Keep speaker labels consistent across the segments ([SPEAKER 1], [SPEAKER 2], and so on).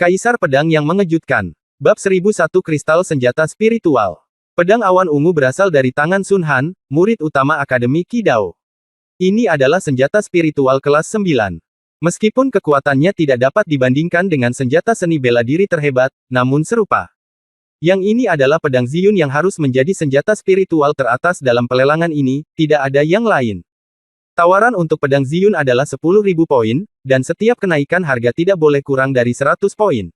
[SPEAKER 1] Kaisar Pedang yang Mengejutkan. Bab 1001 Kristal Senjata Spiritual. Pedang awan ungu berasal dari tangan Sun Han, murid utama Akademi Qidao. Ini adalah senjata spiritual kelas 9. Meskipun kekuatannya tidak dapat dibandingkan dengan senjata seni bela diri terhebat, namun serupa. Yang ini adalah pedang Ziyun yang harus menjadi senjata spiritual teratas dalam pelelangan ini, tidak ada yang lain. Tawaran untuk pedang Ziyun adalah 10.000 poin, dan setiap kenaikan harga tidak boleh kurang dari 100 poin.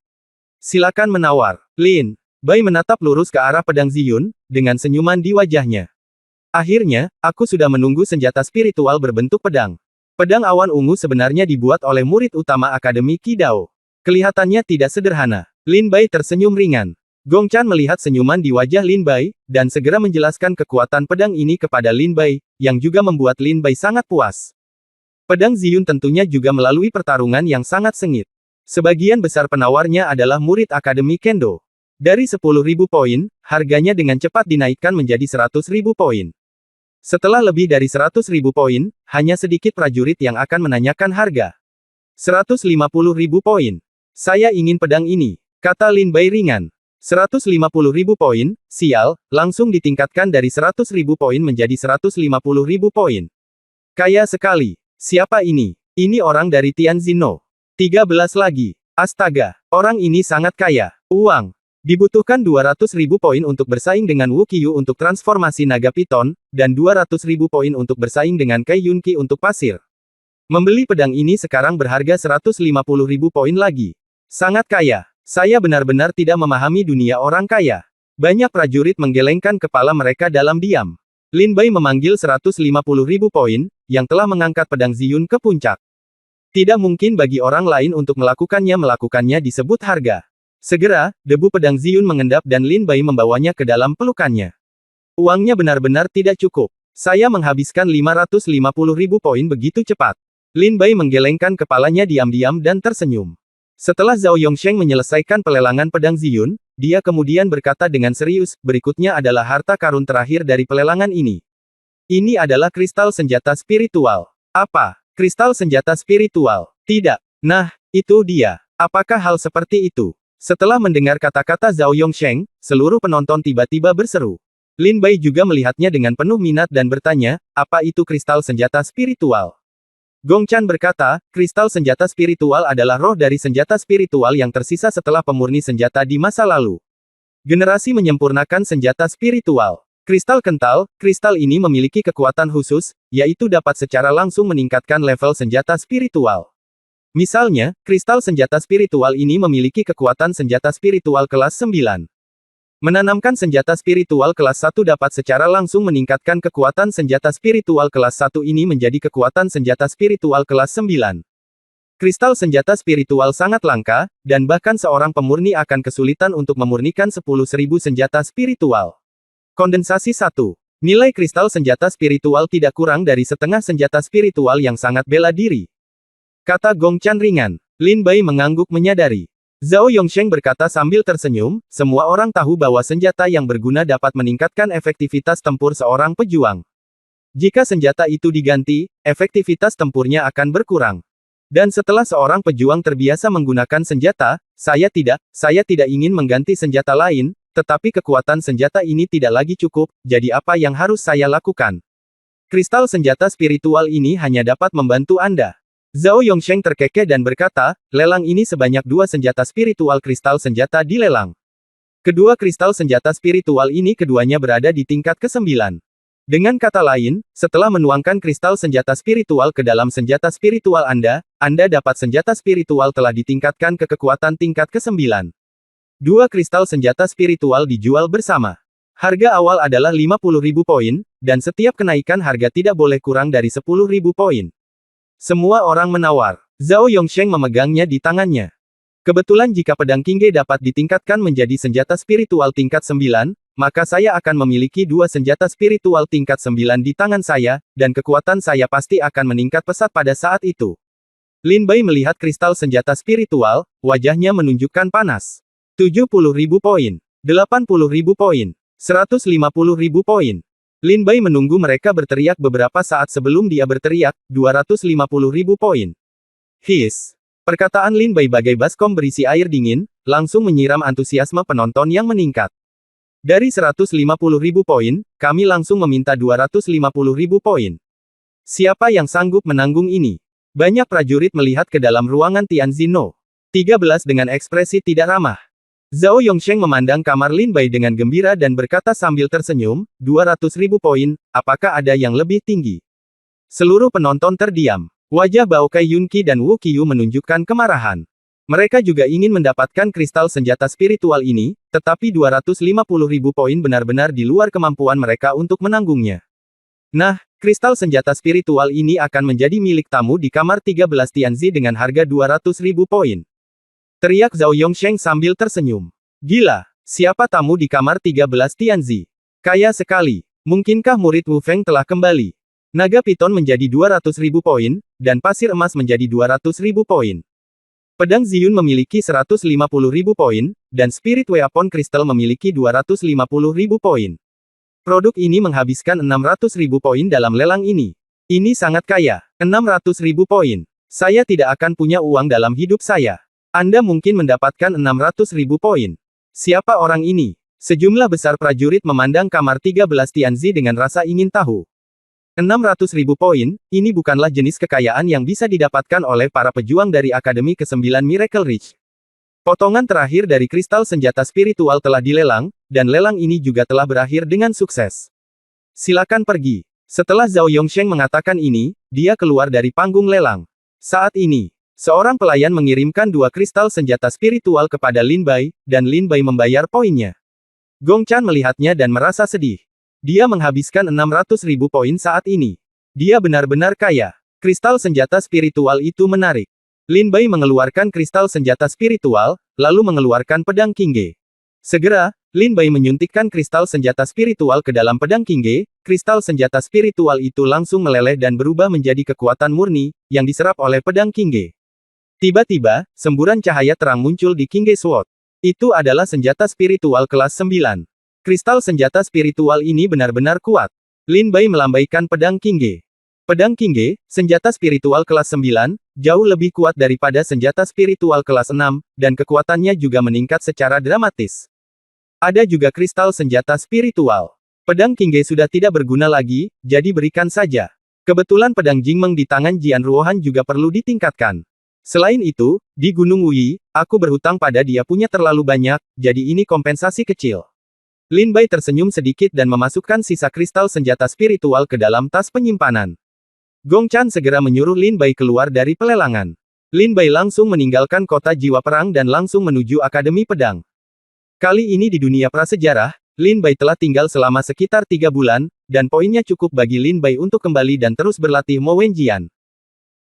[SPEAKER 1] Silakan menawar. Lin Bai menatap lurus ke arah pedang Ziyun, dengan senyuman di wajahnya. Akhirnya, aku sudah menunggu senjata spiritual berbentuk pedang. Pedang awan ungu sebenarnya dibuat oleh murid utama Akademi Qidao. Kelihatannya tidak sederhana. Lin Bai tersenyum ringan. Gong Chan melihat senyuman di wajah Lin Bai, dan segera menjelaskan kekuatan pedang ini kepada Lin Bai, yang juga membuat Lin Bai sangat puas. Pedang Ziyun tentunya juga melalui pertarungan yang sangat sengit. Sebagian besar penawarnya adalah murid Akademi Kendo. Dari 10.000 poin, harganya dengan cepat dinaikkan menjadi 100.000 poin. Setelah lebih dari 100.000 poin, hanya sedikit prajurit yang akan menanyakan harga. 150.000 poin. Saya ingin pedang ini, kata Lin Bai ringan. 150.000 poin, sial, langsung ditingkatkan dari 100.000 poin menjadi 150.000 poin. Kaya sekali. Siapa ini? Ini orang dari Tianzino. 13 lagi. Astaga, orang ini sangat kaya. Uang. Dibutuhkan 200.000 poin untuk bersaing dengan Wu Qiyu untuk transformasi naga piton, dan 200.000 poin untuk bersaing dengan Kai Yunqi untuk pasir. Membeli pedang ini sekarang berharga 150.000 poin lagi. Sangat kaya. Saya benar-benar tidak memahami dunia orang kaya. Banyak prajurit menggelengkan kepala mereka dalam diam. Lin Bai memanggil 150.000 poin, yang telah mengangkat pedang Ziyun ke puncak. Tidak mungkin bagi orang lain untuk melakukannya disebut harga. Segera, debu pedang Ziyun mengendap dan Lin Bai membawanya ke dalam pelukannya. Uangnya benar-benar tidak cukup. Saya menghabiskan 550.000 poin begitu cepat. Lin Bai menggelengkan kepalanya diam-diam dan tersenyum. Setelah Zhao Yongsheng menyelesaikan pelelangan pedang Ziyun, dia kemudian berkata dengan serius, berikutnya adalah harta karun terakhir dari pelelangan ini. Ini adalah kristal senjata spiritual. Apa? Kristal senjata spiritual? Tidak. Nah, itu dia. Apakah hal seperti itu? Setelah mendengar kata-kata Zhao Yongsheng, seluruh penonton tiba-tiba berseru. Lin Bai juga melihatnya dengan penuh minat dan bertanya, apa itu kristal senjata spiritual? Gong Chan berkata, kristal senjata spiritual adalah roh dari senjata spiritual yang tersisa setelah pemurni senjata di masa lalu. Generasi menyempurnakan senjata spiritual. Kristal kental, kristal ini memiliki kekuatan khusus, yaitu dapat secara langsung meningkatkan level senjata spiritual. Misalnya, kristal senjata spiritual ini memiliki kekuatan senjata spiritual kelas 9. Menanamkan senjata spiritual kelas 1 dapat secara langsung meningkatkan kekuatan senjata spiritual kelas 1 ini menjadi kekuatan senjata spiritual kelas 9. Kristal senjata spiritual sangat langka, dan bahkan seorang pemurni akan kesulitan untuk memurnikan 10.000 senjata spiritual. Kondensasi 1. Nilai kristal senjata spiritual tidak kurang dari setengah senjata spiritual yang sangat bela diri. Kata Gong Chan ringan. Lin Bai mengangguk menyadari. Zhao Yongsheng berkata sambil tersenyum, semua orang tahu bahwa senjata yang berguna dapat meningkatkan efektivitas tempur seorang pejuang. Jika senjata itu diganti, efektivitas tempurnya akan berkurang. Dan setelah seorang pejuang terbiasa menggunakan senjata, saya tidak ingin mengganti senjata lain, tetapi kekuatan senjata ini tidak lagi cukup, jadi apa yang harus saya lakukan? Kristal senjata spiritual ini hanya dapat membantu Anda. Zhao Yongsheng terkekeh dan berkata, lelang ini sebanyak 2 senjata spiritual kristal senjata dilelang. Kedua kristal senjata spiritual ini keduanya berada di tingkat ke-9. Dengan kata lain, setelah menuangkan kristal senjata spiritual ke dalam senjata spiritual Anda dapat senjata spiritual telah ditingkatkan ke kekuatan tingkat ke-9. 2 kristal senjata spiritual dijual bersama. Harga awal adalah 50.000 poin, dan setiap kenaikan harga tidak boleh kurang dari 10.000 poin. Semua orang menawar. Zhao Yongsheng memegangnya di tangannya. Kebetulan jika pedang Qingge dapat ditingkatkan menjadi senjata spiritual tingkat 9, maka saya akan memiliki 2 senjata spiritual tingkat 9 di tangan saya, dan kekuatan saya pasti akan meningkat pesat pada saat itu. Lin Bai melihat kristal senjata spiritual, wajahnya menunjukkan panas. 70.000 poin. 80.000 poin. 150.000 poin. Lin Bai menunggu mereka berteriak beberapa saat sebelum dia berteriak, 250.000 poin. His. Perkataan Lin Bai bagai baskom berisi air dingin, langsung menyiram antusiasme penonton yang meningkat. Dari 150.000 poin, kami langsung meminta 250.000 poin. Siapa yang sanggup menanggung ini? Banyak prajurit melihat ke dalam ruangan Tianzi No. 13 dengan ekspresi tidak ramah. Zhao Yongsheng memandang kamar Lin Bai dengan gembira dan berkata sambil tersenyum, 200.000 poin, apakah ada yang lebih tinggi? Seluruh penonton terdiam. Wajah Bao Kai Yunqi dan Wu Qiyu menunjukkan kemarahan. Mereka juga ingin mendapatkan kristal senjata spiritual ini, tetapi 250.000 poin benar-benar di luar kemampuan mereka untuk menanggungnya. Nah, kristal senjata spiritual ini akan menjadi milik tamu di kamar 13 Tianzi dengan harga 200.000 poin. Teriak Zhao Yongsheng sambil tersenyum. Gila, siapa tamu di kamar 13 Tianzi? Kaya sekali. Mungkinkah murid Wu Feng telah kembali? Naga piton menjadi 200.000 poin, dan pasir emas menjadi 200.000 poin. Pedang Ziyun memiliki 150.000 poin, dan Spirit Weapon Crystal memiliki 250.000 poin. Produk ini menghabiskan 600.000 poin dalam lelang ini. Ini sangat kaya. 600.000 poin. Saya tidak akan punya uang dalam hidup saya. Anda mungkin mendapatkan 600.000 poin. Siapa orang ini? Sejumlah besar prajurit memandang kamar 13 Tianzi dengan rasa ingin tahu. 600.000 poin, ini bukanlah jenis kekayaan yang bisa didapatkan oleh para pejuang dari Akademi ke-9 Miracle Ridge. Potongan terakhir dari kristal senjata spiritual telah dilelang, dan lelang ini juga telah berakhir dengan sukses. Silakan pergi. Setelah Zhao Yongsheng mengatakan ini, dia keluar dari panggung lelang. Saat ini, seorang pelayan mengirimkan 2 kristal senjata spiritual kepada Lin Bai, dan Lin Bai membayar poinnya. Gong Chan melihatnya dan merasa sedih. Dia menghabiskan 600.000 poin saat ini. Dia benar-benar kaya. Kristal senjata spiritual itu menarik. Lin Bai mengeluarkan kristal senjata spiritual, lalu mengeluarkan pedang Qingge. Segera, Lin Bai menyuntikkan kristal senjata spiritual ke dalam pedang Qingge. Kristal senjata spiritual itu langsung meleleh dan berubah menjadi kekuatan murni, yang diserap oleh pedang Qingge. Tiba-tiba, semburan cahaya terang muncul di Qingge Sword. Itu adalah senjata spiritual kelas 9. Kristal senjata spiritual ini benar-benar kuat. Lin Bai melambaikan pedang Qingge. Pedang Qingge, senjata spiritual kelas 9, jauh lebih kuat daripada senjata spiritual kelas 6, dan kekuatannya juga meningkat secara dramatis. Ada juga kristal senjata spiritual. Pedang Qingge sudah tidak berguna lagi, jadi berikan saja. Kebetulan pedang Jingmeng di tangan Jian Ruohan juga perlu ditingkatkan. Selain itu, di Gunung Wuyi, aku berhutang pada dia punya terlalu banyak, jadi ini kompensasi kecil. Lin Bai tersenyum sedikit dan memasukkan sisa kristal senjata spiritual ke dalam tas penyimpanan. Gong Chan segera menyuruh Lin Bai keluar dari pelelangan. Lin Bai langsung meninggalkan kota jiwa perang dan langsung menuju Akademi Pedang. Kali ini di dunia prasejarah, Lin Bai telah tinggal selama sekitar 3 bulan, dan poinnya cukup bagi Lin Bai untuk kembali dan terus berlatih Mo Wenjian.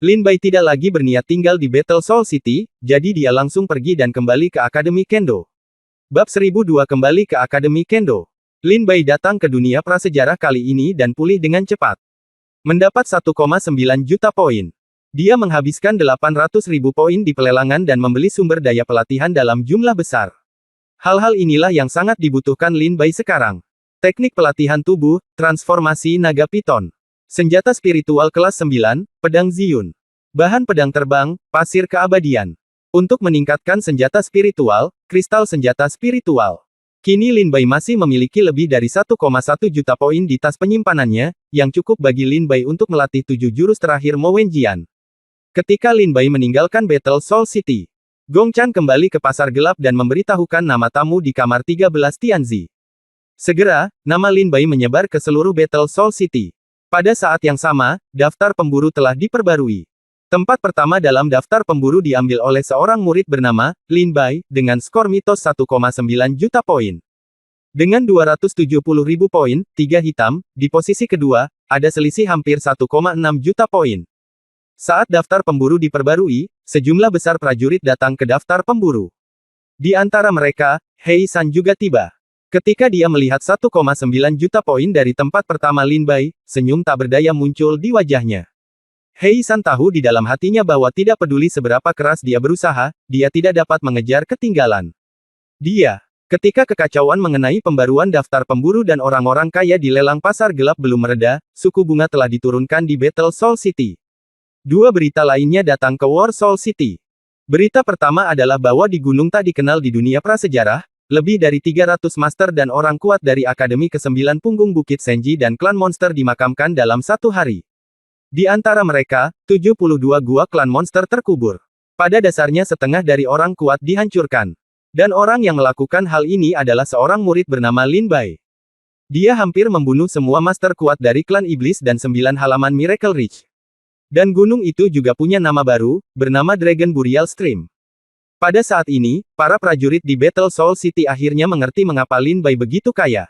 [SPEAKER 1] Lin Bai tidak lagi berniat tinggal di Battle Soul City, jadi dia langsung pergi dan kembali ke Akademi Kendo. Bab 1002 kembali ke Akademi Kendo. Lin Bai datang ke dunia prasejarah kali ini dan pulih dengan cepat. Mendapat 1,9 juta poin. Dia menghabiskan 800.000 poin di pelelangan dan membeli sumber daya pelatihan dalam jumlah besar. Hal-hal inilah yang sangat dibutuhkan Lin Bai sekarang. Teknik pelatihan tubuh, transformasi naga piton. Senjata spiritual kelas 9, pedang Ziyun. Bahan pedang terbang, pasir keabadian. Untuk meningkatkan senjata spiritual, kristal senjata spiritual. Kini Lin Bai masih memiliki lebih dari 1,1 juta poin di tas penyimpanannya, yang cukup bagi Lin Bai untuk melatih 7 jurus terakhir Mo Wenjian. Ketika Lin Bai meninggalkan Battle Soul City, Gong Chan kembali ke pasar gelap dan memberitahukan nama tamu di kamar 13 Tianzi. Segera, nama Lin Bai menyebar ke seluruh Battle Soul City. Pada saat yang sama, daftar pemburu telah diperbarui. Tempat pertama dalam daftar pemburu diambil oleh seorang murid bernama Lin Bai, dengan skor mitos 1,9 juta poin. Dengan 270.000 poin, 3 hitam, di posisi kedua, ada selisih hampir 1,6 juta poin. Saat daftar pemburu diperbarui, sejumlah besar prajurit datang ke daftar pemburu. Di antara mereka, Hei San juga tiba. Ketika dia melihat 1,9 juta poin dari tempat pertama Lin Bai, senyum tak berdaya muncul di wajahnya. Hei San tahu di dalam hatinya bahwa tidak peduli seberapa keras dia berusaha, dia tidak dapat mengejar ketinggalan. Ketika kekacauan mengenai pembaruan daftar pemburu dan orang-orang kaya di lelang pasar gelap belum mereda, suku bunga telah diturunkan di Battle Soul City. 2 berita lainnya datang ke War Soul City. Berita pertama adalah bahwa di gunung tak dikenal di dunia prasejarah, lebih dari 300 master dan orang kuat dari Akademi ke-9 Punggung Bukit Senji dan klan monster dimakamkan dalam satu hari. Di antara mereka, 72 gua klan monster terkubur. Pada dasarnya setengah dari orang kuat dihancurkan. Dan orang yang melakukan hal ini adalah seorang murid bernama Lin Bai. Dia hampir membunuh semua master kuat dari klan iblis dan 9 halaman Miracle Ridge. Dan gunung itu juga punya nama baru, bernama Dragon Burial Stream. Pada saat ini, para prajurit di Battle Soul City akhirnya mengerti mengapa Lin Bai begitu kaya.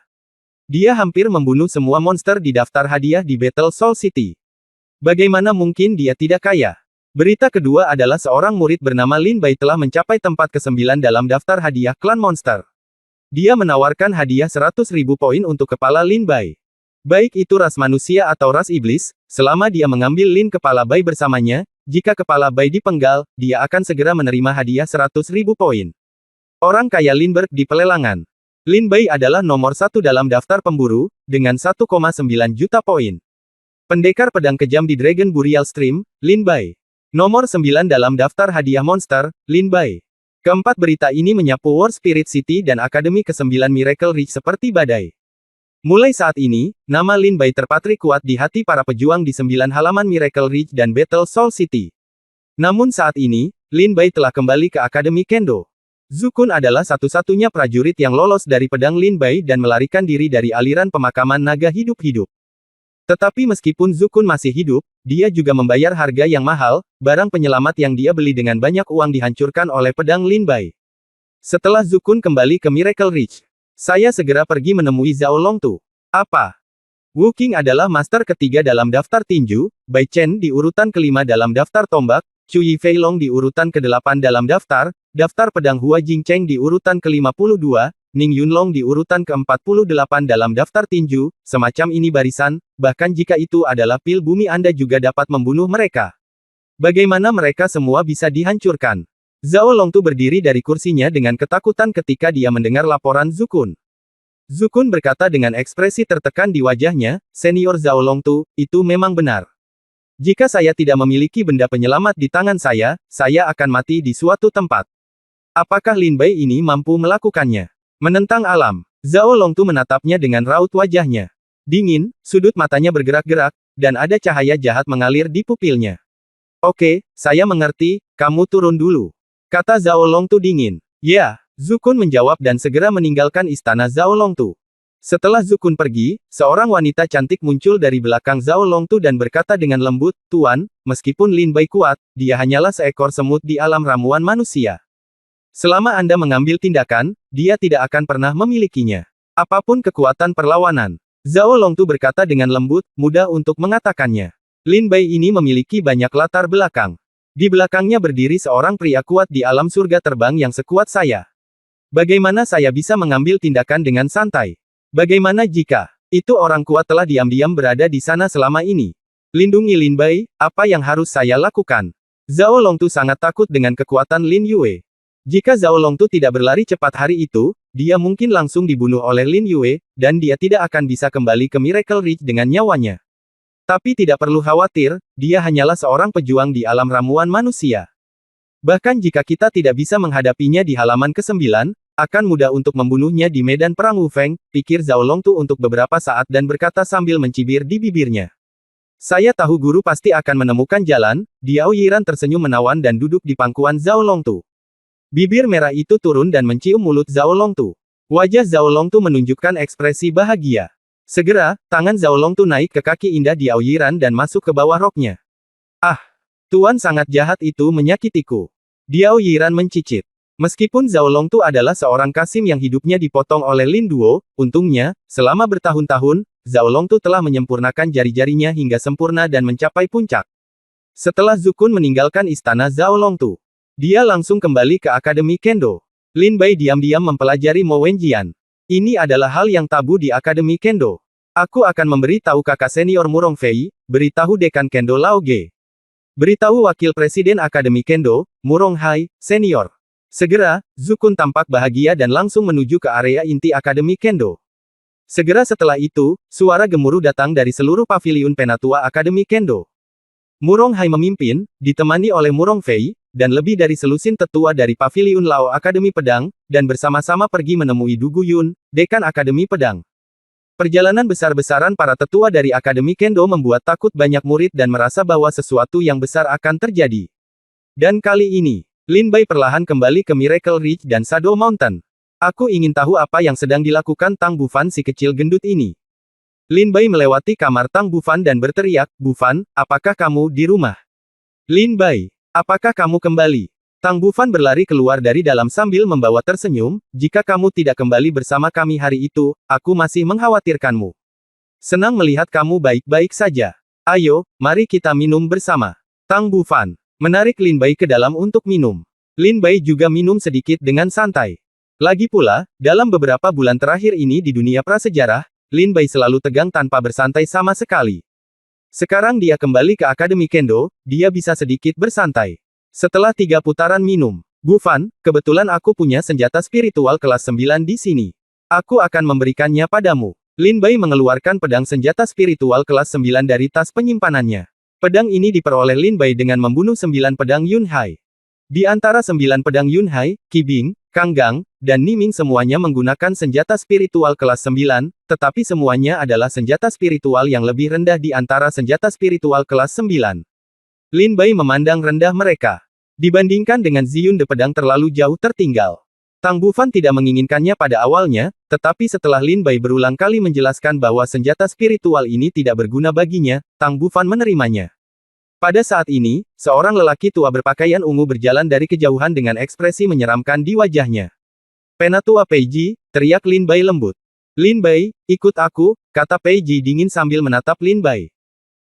[SPEAKER 1] Dia hampir membunuh semua monster di daftar hadiah di Battle Soul City. Bagaimana mungkin dia tidak kaya? Berita kedua adalah seorang murid bernama Lin Bai telah mencapai tempat ke-9 dalam daftar hadiah klan monster. Dia menawarkan hadiah 100.000 poin untuk kepala Lin Bai. Baik itu ras manusia atau ras iblis, selama dia mengambil Lin kepala Bai bersamanya, jika kepala Bai dipenggal, dia akan segera menerima hadiah 100.000 poin. Orang kaya Lindbergh di pelelangan. Lin Bai adalah nomor 1 dalam daftar pemburu, dengan 1,9 juta poin. Pendekar pedang kejam di Dragon Burial Stream, Lin Bai. Nomor 9 dalam daftar hadiah monster, Lin Bai. Keempat berita ini menyapu War Spirit City dan Akademi ke-9 Miracle Ridge seperti badai. Mulai saat ini, nama Lin Bai terpatri kuat di hati para pejuang di 9 halaman Miracle Ridge dan Battle Soul City. Namun saat ini, Lin Bai telah kembali ke Akademi Kendo. Zukun adalah satu-satunya prajurit yang lolos dari pedang Lin Bai dan melarikan diri dari aliran pemakaman naga hidup-hidup. Tetapi meskipun Zukun masih hidup, dia juga membayar harga yang mahal, barang penyelamat yang dia beli dengan banyak uang dihancurkan oleh pedang Lin Bai. Setelah Zukun kembali ke Miracle Ridge, saya segera pergi menemui Zhao Longtu. Apa? Wu Qing adalah master ketiga dalam daftar tinju, Bai Chen di urutan kelima dalam daftar tombak, Chu Yifeilong di urutan ke-8 dalam daftar pedang Hua Jingcheng di urutan ke-52, Ning Yunlong di urutan ke-48 dalam daftar tinju, semacam ini barisan, bahkan jika itu adalah pil bumi Anda juga dapat membunuh mereka. Bagaimana mereka semua bisa dihancurkan? Zhao Longtu berdiri dari kursinya dengan ketakutan ketika dia mendengar laporan Zukun. Zukun berkata dengan ekspresi tertekan di wajahnya, Senior Zhao Longtu, itu memang benar. Jika saya tidak memiliki benda penyelamat di tangan saya akan mati di suatu tempat. Apakah Lin Bai ini mampu melakukannya? Menentang alam. Zhao Longtu menatapnya dengan raut wajahnya. Dingin, sudut matanya bergerak-gerak, dan ada cahaya jahat mengalir di pupilnya. Oke, saya mengerti, kamu turun dulu. Kata Zhao Longtu dingin. Ya, Zukun menjawab dan segera meninggalkan istana Zhao Longtu. Setelah Zukun pergi, seorang wanita cantik muncul dari belakang Zhao Longtu dan berkata dengan lembut, Tuan, meskipun Lin Bai kuat, dia hanyalah seekor semut di alam ramuan manusia. Selama Anda mengambil tindakan, dia tidak akan pernah memilikinya. Apapun kekuatan perlawanan. Zhao Longtu berkata dengan lembut, mudah untuk mengatakannya. Lin Bai ini memiliki banyak latar belakang. Di belakangnya berdiri seorang pria kuat di alam surga terbang yang sekuat saya. Bagaimana saya bisa mengambil tindakan dengan santai? Bagaimana jika itu orang kuat telah diam-diam berada di sana selama ini? Lindungi Lin Bai, apa yang harus saya lakukan? Zhao Longtu sangat takut dengan kekuatan Lin Yue. Jika Zhao Longtu tidak berlari cepat hari itu, dia mungkin langsung dibunuh oleh Lin Yue, dan dia tidak akan bisa kembali ke Miracle Ridge dengan nyawanya. Tapi tidak perlu khawatir, dia hanyalah seorang pejuang di alam ramuan manusia. Bahkan jika kita tidak bisa menghadapinya di halaman ke-9, akan mudah untuk membunuhnya di medan perang Wufeng, pikir Zhao Longtu untuk beberapa saat dan berkata sambil mencibir di bibirnya. Saya tahu guru pasti akan menemukan jalan, Diao Yiran tersenyum menawan dan duduk di pangkuan Zhao Longtu. Bibir merah itu turun dan mencium mulut Zhao Longtu. Wajah Zhao Longtu menunjukkan ekspresi bahagia. Segera, tangan Zhao Longtu naik ke kaki indah Diao Yiran dan masuk ke bawah roknya. Ah! Tuan sangat jahat itu menyakitiku. Diao Yiran mencicit. Meskipun Zhao Longtu adalah seorang kasim yang hidupnya dipotong oleh Lin Duo, untungnya, selama bertahun-tahun, Zhao Longtu telah menyempurnakan jari-jarinya hingga sempurna dan mencapai puncak. Setelah Zukun meninggalkan istana Zhao Longtu, dia langsung kembali ke Akademi Kendo. Lin Bai diam-diam mempelajari Mo Wenjian. Ini adalah hal yang tabu di Akademi Kendo. Aku akan memberi tahu kakak senior Murong Fei, beritahu dekan Kendo Lao Ge. Beritahu wakil presiden Akademi Kendo, Murong Hai, senior. Segera, Zukun tampak bahagia dan langsung menuju ke area inti Akademi Kendo. Segera setelah itu, suara gemuruh datang dari seluruh paviliun penatua Akademi Kendo. Murong Hai memimpin, ditemani oleh Murong Fei, dan lebih dari selusin tetua dari Paviliun Lao Akademi Pedang, dan bersama-sama pergi menemui Du Guyun, dekan Akademi Pedang. Perjalanan besar-besaran para tetua dari Akademi Kendo membuat takut banyak murid dan merasa bahwa sesuatu yang besar akan terjadi. Dan kali ini, Lin Bai perlahan kembali ke Miracle Ridge dan Shadow Mountain. Aku ingin tahu apa yang sedang dilakukan Tang Bufan si kecil gendut ini. Lin Bai melewati kamar Tang Bufan dan berteriak, "Bufan, apakah kamu di rumah?" "Lin Bai, apakah kamu kembali?" Tang Bufan berlari keluar dari dalam sambil membawa tersenyum, "Jika kamu tidak kembali bersama kami hari itu, aku masih mengkhawatirkanmu. Senang melihat kamu baik-baik saja. Ayo, mari kita minum bersama." Tang Bufan menarik Lin Bai ke dalam untuk minum. Lin Bai juga minum sedikit dengan santai. Lagi pula, dalam beberapa bulan terakhir ini di dunia prasejarah, Lin Bai selalu tegang tanpa bersantai sama sekali. Sekarang dia kembali ke Akademi Kendo, dia bisa sedikit bersantai. Setelah 3 putaran minum, "Bufan, kebetulan aku punya senjata spiritual kelas 9 di sini. Aku akan memberikannya padamu." Lin Bai mengeluarkan pedang senjata spiritual kelas 9 dari tas penyimpanannya. Pedang ini diperoleh Lin Bai dengan membunuh 9 pedang Yun Hai. Di antara 9 pedang Yun Hai, Qi Bing, Kang Gang, dan Niming semuanya menggunakan senjata spiritual kelas 9, tetapi semuanya adalah senjata spiritual yang lebih rendah di antara senjata spiritual kelas 9. Lin Bai memandang rendah mereka. Dibandingkan dengan Ziyun de pedang terlalu jauh tertinggal. Tang Bufan tidak menginginkannya pada awalnya, tetapi setelah Lin Bai berulang kali menjelaskan bahwa senjata spiritual ini tidak berguna baginya, Tang Bufan menerimanya. Pada saat ini, seorang lelaki tua berpakaian ungu berjalan dari kejauhan dengan ekspresi menyeramkan di wajahnya. "Penatua Peiji," teriak Lin Bai lembut. "Lin Bai, ikut aku," kata Peiji dingin sambil menatap Lin Bai.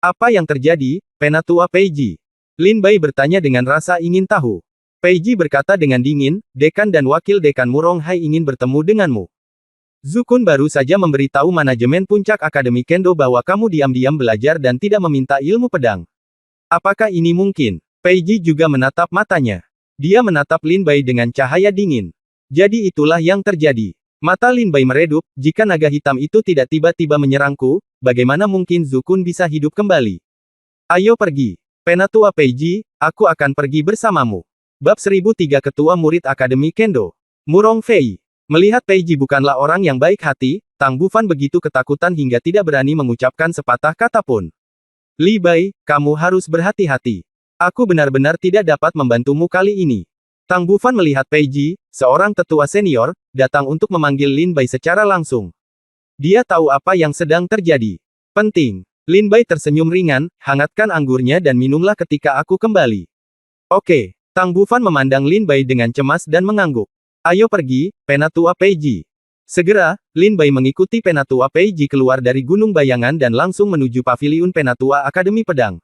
[SPEAKER 1] "Apa yang terjadi, Penatua Peiji?" Lin Bai bertanya dengan rasa ingin tahu. Peiji berkata dengan dingin, "Dekan dan Wakil Dekan Murong Hai ingin bertemu denganmu. Zukun baru saja memberitahu manajemen puncak Akademi Kendo bahwa kamu diam-diam belajar dan tidak meminta ilmu pedang. Apakah ini mungkin?" Peiji juga menatap matanya. Dia menatap Lin Bai dengan cahaya dingin. "Jadi itulah yang terjadi." Mata Lin Bai meredup, "Jika naga hitam itu tidak tiba-tiba menyerangku, bagaimana mungkin Zukun bisa hidup kembali? Ayo pergi. Penatua Peiji, aku akan pergi bersamamu." Bab 1003 Ketua Murid Akademi Kendo. Murong Fei. Melihat Peiji bukanlah orang yang baik hati, Tang Bufan begitu ketakutan hingga tidak berani mengucapkan sepatah kata pun. "Li Bai, kamu harus berhati-hati. Aku benar-benar tidak dapat membantumu kali ini." Tang Bufan melihat Peiji, seorang tetua senior, datang untuk memanggil Lin Bai secara langsung. Dia tahu apa yang sedang terjadi. "Penting." Lin Bai tersenyum ringan, "Hangatkan anggurnya dan minumlah ketika aku kembali." "Oke." Tang Bufan memandang Lin Bai dengan cemas dan mengangguk. "Ayo pergi, Penatua Peiji." Segera, Lin Bai mengikuti Penatua Peiji keluar dari Gunung Bayangan dan langsung menuju Paviliun Penatua Akademi Pedang.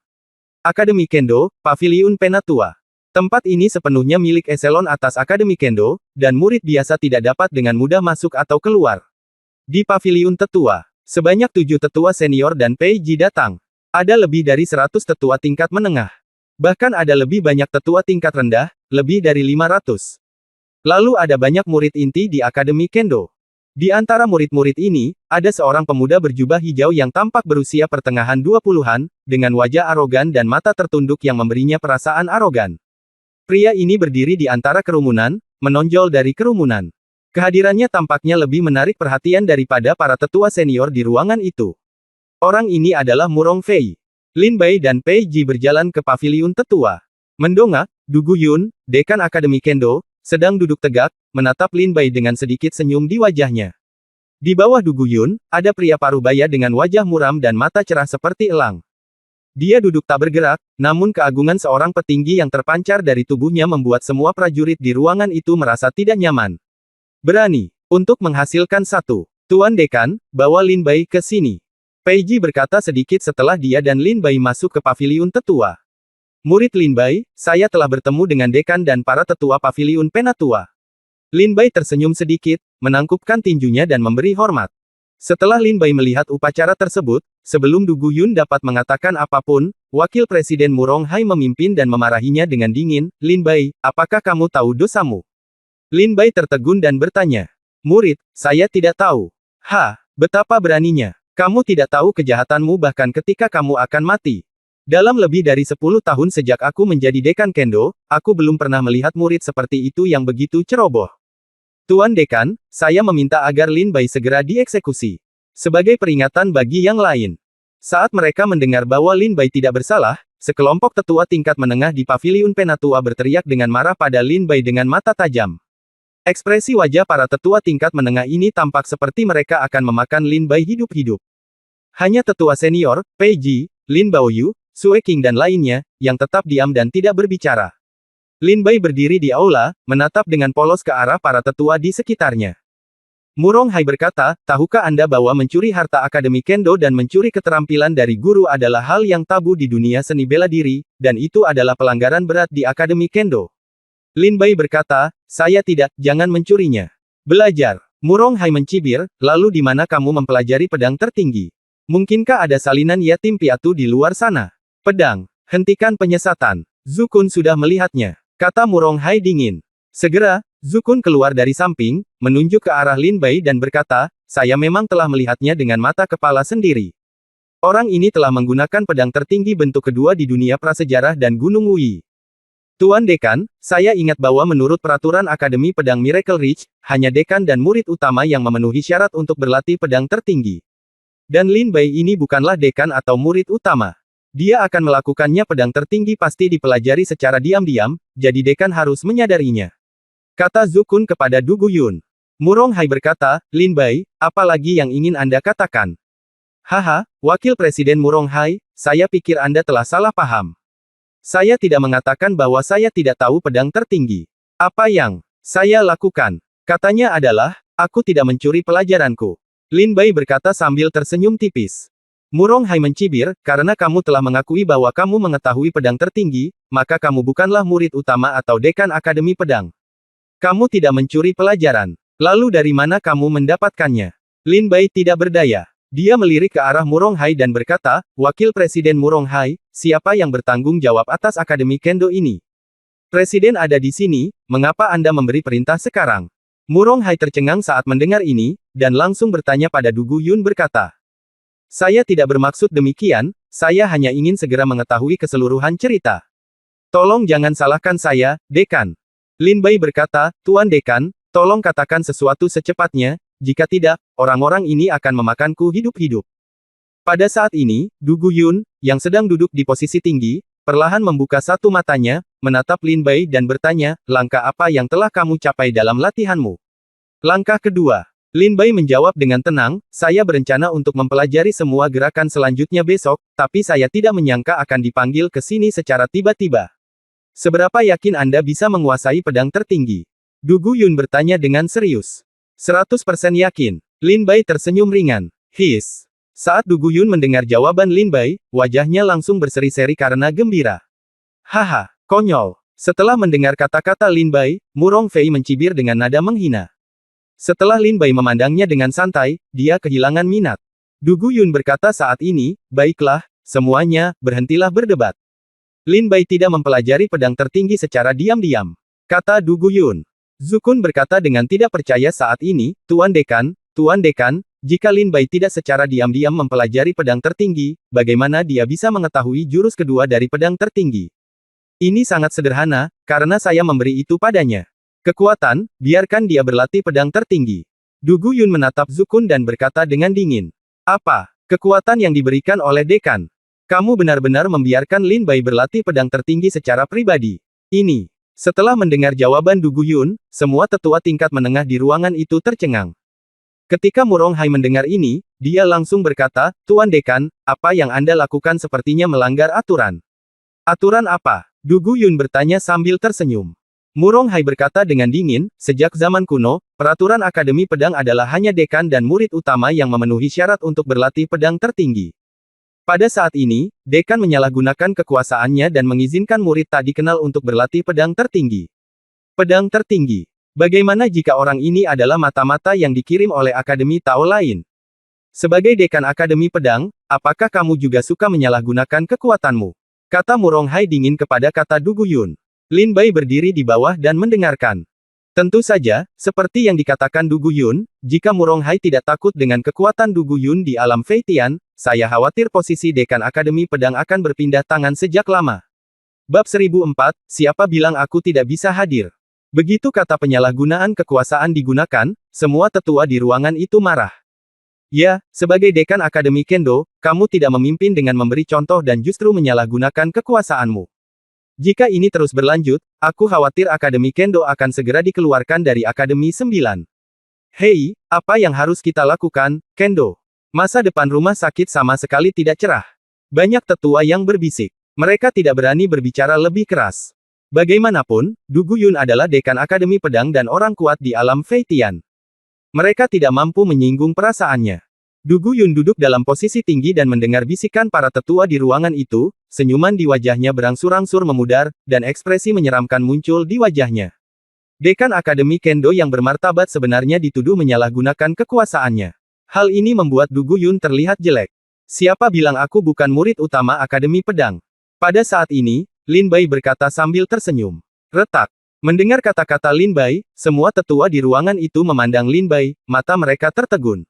[SPEAKER 1] Akademi Kendo, Paviliun Penatua. Tempat ini sepenuhnya milik eselon atas Akademi Kendo, dan murid biasa tidak dapat dengan mudah masuk atau keluar. Di Paviliun Tetua, sebanyak 7 tetua senior dan Peiji datang. Ada lebih dari 100 tetua tingkat menengah. Bahkan ada lebih banyak tetua tingkat rendah, lebih dari 500. Lalu ada banyak murid inti di Akademi Kendo. Di antara murid-murid ini, ada seorang pemuda berjubah hijau yang tampak berusia pertengahan 20-an, dengan wajah arogan dan mata tertunduk yang memberinya perasaan arogan. Pria ini berdiri di antara kerumunan, menonjol dari kerumunan. Kehadirannya tampaknya lebih menarik perhatian daripada para tetua senior di ruangan itu. Orang ini adalah Murong Fei. Lin Bai dan Peiji berjalan ke paviliun tetua. Mendongak, Du Guyun, dekan Akademi Kendo, sedang duduk tegak, menatap Lin Bai dengan sedikit senyum di wajahnya. Di bawah Du Guyun, ada pria parubaya dengan wajah muram dan mata cerah seperti elang. Dia duduk tak bergerak, namun keagungan seorang petinggi yang terpancar dari tubuhnya membuat semua prajurit di ruangan itu merasa tidak nyaman. "Berani untuk menghasilkan satu. Tuan Dekan, bawa Lin Bai ke sini." Peiji berkata sedikit setelah dia dan Lin Bai masuk ke paviliun tetua. "Murid Lin Bai, saya telah bertemu dengan dekan dan para tetua paviliun Penatua." Lin Bai tersenyum sedikit, menangkupkan tinjunya dan memberi hormat. Setelah Lin Bai melihat upacara tersebut, sebelum Du Guyun dapat mengatakan apapun, Wakil Presiden Murong Hai memimpin dan memarahinya dengan dingin, "Lin Bai, apakah kamu tahu dosamu?" Lin Bai tertegun dan bertanya. "Murid, saya tidak tahu." "Hah, betapa beraninya. Kamu tidak tahu kejahatanmu bahkan ketika kamu akan mati." Dalam lebih dari 10 tahun sejak aku menjadi dekan Kendo, aku belum pernah melihat murid seperti itu yang begitu ceroboh. Tuan Dekan, saya meminta agar Lin Bai segera dieksekusi. Sebagai peringatan bagi yang lain. Saat mereka mendengar bahwa Lin Bai tidak bersalah, sekelompok tetua tingkat menengah di Paviliun Penatua berteriak dengan marah pada Lin Bai dengan mata tajam. Ekspresi wajah para tetua tingkat menengah ini tampak seperti mereka akan memakan Lin Bai hidup-hidup. Hanya tetua senior, Pei Ji, Lin Baoyu, Sue King dan lainnya, yang tetap diam dan tidak berbicara. Lin Bai berdiri di aula, menatap dengan polos ke arah para tetua di sekitarnya. Murong Hai berkata, tahukah Anda bahwa mencuri harta Akademi Kendo dan mencuri keterampilan dari guru adalah hal yang tabu di dunia seni bela diri, dan itu adalah pelanggaran berat di Akademi Kendo. Lin Bai berkata, saya tidak, jangan mencurinya. Belajar. Murong Hai mencibir, lalu di mana kamu mempelajari pedang tertinggi? Mungkinkah ada salinan yatim piatu di luar sana? Pedang. Hentikan penyesatan. Zukun sudah melihatnya. Kata Murong Hai dingin. Segera, Zukun keluar dari samping, menunjuk ke arah Lin Bai dan berkata, saya memang telah melihatnya dengan mata kepala sendiri. Orang ini telah menggunakan pedang tertinggi bentuk kedua di dunia prasejarah dan Gunung Wuyi. Tuan Dekan, saya ingat bahwa menurut peraturan Akademi Pedang Miracle Ridge, hanya dekan dan murid utama yang memenuhi syarat untuk berlatih pedang tertinggi. Dan Lin Bai ini bukanlah dekan atau murid utama. Dia akan melakukannya pedang tertinggi pasti dipelajari secara diam-diam, jadi dekan harus menyadarinya. Kata Zukun kepada Du Guyun. Murong Hai berkata, Lin Bai, apa lagi yang ingin Anda katakan? Haha, Wakil Presiden Murong Hai, saya pikir Anda telah salah paham. Saya tidak mengatakan bahwa saya tidak tahu pedang tertinggi. Apa yang saya lakukan, katanya adalah, aku tidak mencuri pelajaranku. Lin Bai berkata sambil tersenyum tipis. Murong Hai mencibir, karena kamu telah mengakui bahwa kamu mengetahui pedang tertinggi, maka kamu bukanlah murid utama atau dekan Akademi Pedang. Kamu tidak mencuri pelajaran. Lalu dari mana kamu mendapatkannya? Lin Bai tidak berdaya. Dia melirik ke arah Murong Hai dan berkata, Wakil Presiden Murong Hai, siapa yang bertanggung jawab atas Akademi Kendo ini? Presiden ada di sini, mengapa Anda memberi perintah sekarang? Murong Hai tercengang saat mendengar ini, dan langsung bertanya pada Du Guyun berkata, saya tidak bermaksud demikian, saya hanya ingin segera mengetahui keseluruhan cerita. Tolong jangan salahkan saya, Dekan. Lin Bai berkata, Tuan Dekan, tolong katakan sesuatu secepatnya, jika tidak, orang-orang ini akan memakanku hidup-hidup. Pada saat ini, Du Guyun, yang sedang duduk di posisi tinggi, perlahan membuka satu matanya, menatap Lin Bai dan bertanya, langkah apa yang telah kamu capai dalam latihanmu? Langkah kedua. Lin Bai menjawab dengan tenang, saya berencana untuk mempelajari semua gerakan selanjutnya besok, tapi saya tidak menyangka akan dipanggil ke sini secara tiba-tiba. Seberapa yakin Anda bisa menguasai pedang tertinggi? Du Guyun bertanya dengan serius. 100% yakin. Lin Bai tersenyum ringan. His. Saat Du Guyun mendengar jawaban Lin Bai, wajahnya langsung berseri-seri karena gembira. Haha, konyol. Setelah mendengar kata-kata Lin Bai, Murong Fei mencibir dengan nada menghina. Setelah Lin Bai memandangnya dengan santai, dia kehilangan minat. Du Guyun berkata saat ini, baiklah, semuanya, berhentilah berdebat. Lin Bai tidak mempelajari pedang tertinggi secara diam-diam. Kata Du Guyun. Zukun berkata dengan tidak percaya saat ini, Tuan Dekan, jika Lin Bai tidak secara diam-diam mempelajari pedang tertinggi, bagaimana dia bisa mengetahui jurus kedua dari pedang tertinggi? Ini sangat sederhana, karena saya memberi itu padanya. Kekuatan, biarkan dia berlatih pedang tertinggi. Du Guyun menatap Zukun dan berkata dengan dingin. Apa? Kekuatan yang diberikan oleh Dekan? Kamu benar-benar membiarkan Lin Bai berlatih pedang tertinggi secara pribadi. Ini. Setelah mendengar jawaban Du Guyun, semua tetua tingkat menengah di ruangan itu tercengang. Ketika Murong Hai mendengar ini, dia langsung berkata, Tuan Dekan, apa yang Anda lakukan sepertinya melanggar aturan. Aturan apa? Du Guyun bertanya sambil tersenyum. Murong Hai berkata dengan dingin, sejak zaman kuno, peraturan Akademi Pedang adalah hanya dekan dan murid utama yang memenuhi syarat untuk berlatih pedang tertinggi. Pada saat ini, dekan menyalahgunakan kekuasaannya dan mengizinkan murid tak dikenal untuk berlatih pedang tertinggi. Pedang tertinggi. Bagaimana jika orang ini adalah mata-mata yang dikirim oleh Akademi Tao lain? Sebagai dekan Akademi Pedang, apakah kamu juga suka menyalahgunakan kekuatanmu? Kata Murong Hai dingin kepada kata Du Guyun. Lin Bai berdiri di bawah dan mendengarkan. Tentu saja, seperti yang dikatakan Du Guyun, jika Murong Hai tidak takut dengan kekuatan Du Guyun di alam Fei Tian, saya khawatir posisi Dekan Akademi Pedang akan berpindah tangan sejak lama. Bab 1004, siapa bilang aku tidak bisa hadir? Begitu kata penyalahgunaan kekuasaan digunakan, semua tetua di ruangan itu marah. Ya, sebagai Dekan Akademi Kendo, kamu tidak memimpin dengan memberi contoh dan justru menyalahgunakan kekuasaanmu. Jika ini terus berlanjut, aku khawatir Akademi Kendo akan segera dikeluarkan dari Akademi 9. Hei, apa yang harus kita lakukan, Kendo? Masa depan rumah sakit sama sekali tidak cerah. Banyak tetua yang berbisik. Mereka tidak berani berbicara lebih keras. Bagaimanapun, Du Guyun adalah Dekan Akademi Pedang dan orang kuat di alam Fei Tian. Mereka tidak mampu menyinggung perasaannya. Du Guyun duduk dalam posisi tinggi dan mendengar bisikan para tetua di ruangan itu, senyuman di wajahnya berangsur-angsur memudar, dan ekspresi menyeramkan muncul di wajahnya. Dekan Akademi Kendo yang bermartabat sebenarnya dituduh menyalahgunakan kekuasaannya. Hal ini membuat Du Guyun terlihat jelek. Siapa bilang aku bukan murid utama Akademi Pedang? Pada saat ini, Lin Bai berkata sambil tersenyum. Retak. Mendengar kata-kata Lin Bai, semua tetua di ruangan itu memandang Lin Bai, mata mereka tertegun.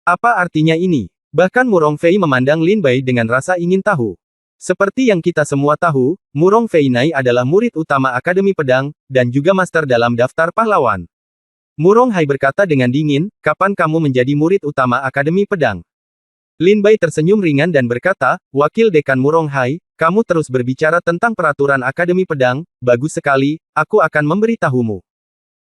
[SPEAKER 1] Apa artinya ini? Bahkan Murong Fei memandang Lin Bai dengan rasa ingin tahu. Seperti yang kita semua tahu, Murong Fei Nai adalah murid utama Akademi Pedang, dan juga master dalam daftar pahlawan. Murong Hai berkata dengan dingin, kapan kamu menjadi murid utama Akademi Pedang? Lin Bai tersenyum ringan dan berkata, Wakil Dekan Murong Hai, kamu terus berbicara tentang peraturan Akademi Pedang, bagus sekali, aku akan memberitahumu.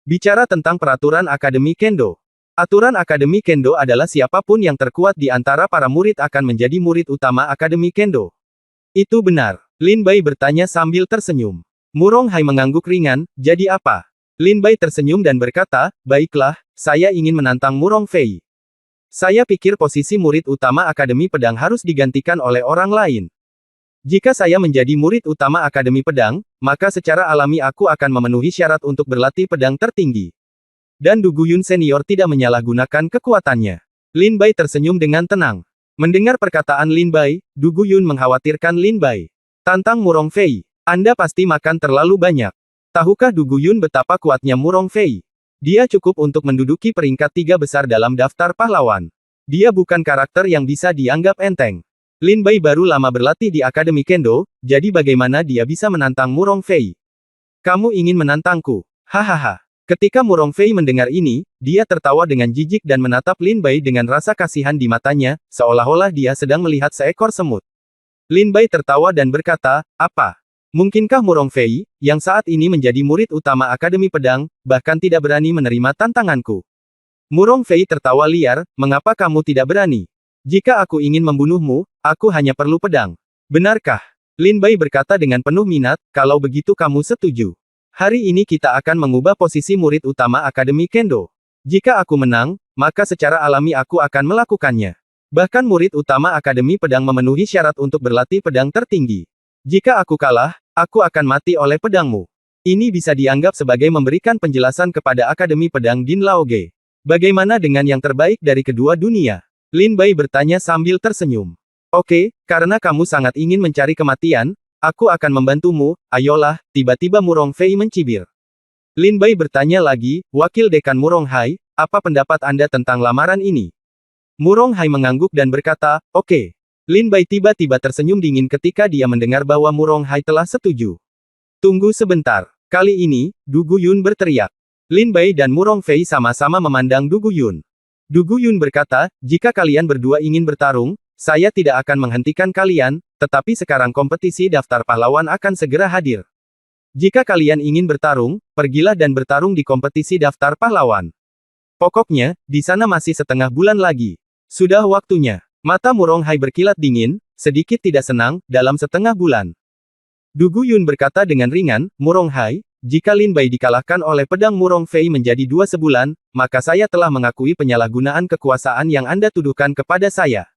[SPEAKER 1] Bicara tentang peraturan Akademi Kendo. Aturan Akademi Kendo adalah siapapun yang terkuat di antara para murid akan menjadi murid utama Akademi Kendo. Itu benar. Lin Bai bertanya sambil tersenyum. Murong Hai mengangguk ringan, jadi apa? Lin Bai tersenyum dan berkata, baiklah, saya ingin menantang Murong Fei. Saya pikir posisi murid utama Akademi Pedang harus digantikan oleh orang lain. Jika saya menjadi murid utama Akademi Pedang, maka secara alami aku akan memenuhi syarat untuk berlatih pedang tertinggi. Dan Du Guyun senior tidak menyalahgunakan kekuatannya. Lin Bai tersenyum dengan tenang. Mendengar perkataan Lin Bai, Du Guyun mengkhawatirkan Lin Bai. Tantang Murong Fei. Anda pasti makan terlalu banyak. Tahukah Du Guyun betapa kuatnya Murong Fei? Dia cukup untuk menduduki peringkat 3 besar dalam daftar pahlawan. Dia bukan karakter yang bisa dianggap enteng. Lin Bai baru lama berlatih di Akademi Kendo, jadi bagaimana dia bisa menantang Murong Fei? Kamu ingin menantangku? Hahaha. Ketika Murong Fei mendengar ini, dia tertawa dengan jijik dan menatap Lin Bai dengan rasa kasihan di matanya, seolah-olah dia sedang melihat seekor semut. Lin Bai tertawa dan berkata, apa? Mungkinkah Murong Fei, yang saat ini menjadi murid utama Akademi Pedang, bahkan tidak berani menerima tantanganku? Murong Fei tertawa liar, mengapa kamu tidak berani? Jika aku ingin membunuhmu, aku hanya perlu pedang. Benarkah? Lin Bai berkata dengan penuh minat, kalau begitu kamu setuju. Hari ini kita akan mengubah posisi murid utama Akademi Kendo. Jika aku menang, maka secara alami aku akan melakukannya. Bahkan murid utama Akademi Pedang memenuhi syarat untuk berlatih pedang tertinggi. Jika aku kalah, aku akan mati oleh pedangmu. Ini bisa dianggap sebagai memberikan penjelasan kepada Akademi Pedang Din Laoge. Bagaimana dengan yang terbaik dari kedua dunia? Lin Bai bertanya sambil tersenyum. Oke, karena kamu sangat ingin mencari kematian, aku akan membantumu, ayolah, tiba-tiba Murong Fei mencibir. Lin Bai bertanya lagi, Wakil Dekan Murong Hai, apa pendapat Anda tentang lamaran ini? Murong Hai mengangguk dan berkata, oke. Lin Bai tiba-tiba tersenyum dingin ketika dia mendengar bahwa Murong Hai telah setuju. Tunggu sebentar. Kali ini, Du Guyun berteriak. Lin Bai dan Murong Fei sama-sama memandang Du Guyun. Du Guyun berkata, jika kalian berdua ingin bertarung, saya tidak akan menghentikan kalian, tetapi sekarang kompetisi daftar pahlawan akan segera hadir. Jika kalian ingin bertarung, pergilah dan bertarung di kompetisi daftar pahlawan. Pokoknya, di sana masih setengah bulan lagi. Sudah waktunya. Mata Murong Hai berkilat dingin, sedikit tidak senang, dalam setengah bulan. Du Guyun berkata dengan ringan, Murong Hai, jika Lin Bai dikalahkan oleh pedang Murong Fei menjadi 2 sebulan, maka saya telah mengakui penyalahgunaan kekuasaan yang Anda tuduhkan kepada saya.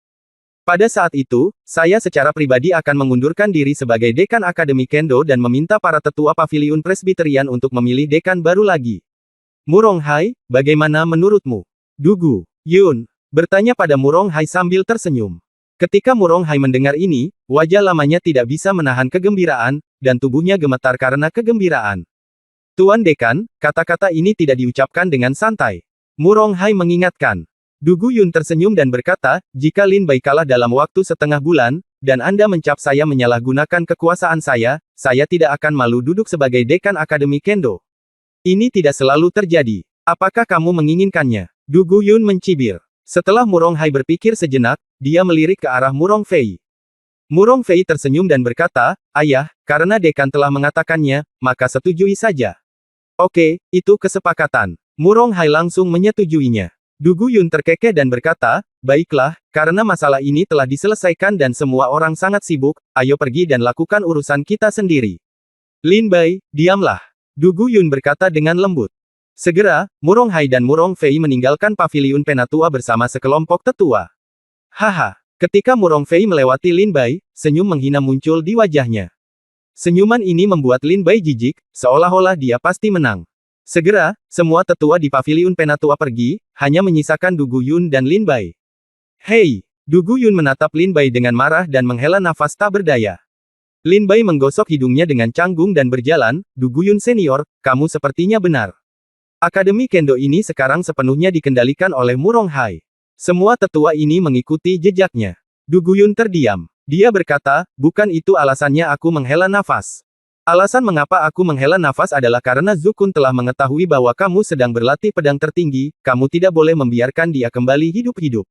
[SPEAKER 1] Pada saat itu, saya secara pribadi akan mengundurkan diri sebagai Dekan Akademi Kendo dan meminta para tetua Paviliun Presbyterian untuk memilih dekan baru lagi. Murong Hai, bagaimana menurutmu? Du Guyun bertanya pada Murong Hai sambil tersenyum. Ketika Murong Hai mendengar ini, wajah lamanya tidak bisa menahan kegembiraan, dan tubuhnya gemetar karena kegembiraan. Tuan Dekan, kata-kata ini tidak diucapkan dengan santai. Murong Hai mengingatkan. Du Guyun tersenyum dan berkata, jika Lin Bai kalah dalam waktu setengah bulan, dan Anda mencap saya menyalahgunakan kekuasaan saya tidak akan malu duduk sebagai dekan Akademi Kendo. Ini tidak selalu terjadi. Apakah kamu menginginkannya? Du Guyun mencibir. Setelah Murong Hai berpikir sejenak, dia melirik ke arah Murong Fei. Murong Fei tersenyum dan berkata, ayah, karena dekan telah mengatakannya, maka setujui saja. Oke, itu kesepakatan. Murong Hai langsung menyetujuinya. Du Guyun terkekeh dan berkata, baiklah, karena masalah ini telah diselesaikan dan semua orang sangat sibuk, ayo pergi dan lakukan urusan kita sendiri. Lin Bai, diamlah. Du Guyun berkata dengan lembut. Segera, Murong Hai dan Murong Fei meninggalkan paviliun Penatua bersama sekelompok tetua. Haha. Ketika Murong Fei melewati Lin Bai, senyum menghina muncul di wajahnya. Senyuman ini membuat Lin Bai jijik, seolah-olah dia pasti menang. Segera, semua tetua di paviliun Penatua pergi, hanya menyisakan Du Guyun dan Lin Bai. Hei! Du Guyun menatap Lin Bai dengan marah dan menghela nafas tak berdaya. Lin Bai menggosok hidungnya dengan canggung dan berjalan, Du Guyun senior, kamu sepertinya benar. Akademi Kendo ini sekarang sepenuhnya dikendalikan oleh Murong Hai. Semua tetua ini mengikuti jejaknya. Du Guyun terdiam. Dia berkata, bukan itu alasannya aku menghela nafas. Alasan mengapa aku menghela nafas adalah karena Zukun telah mengetahui bahwa kamu sedang berlatih pedang tertinggi, kamu tidak boleh membiarkan dia kembali hidup-hidup.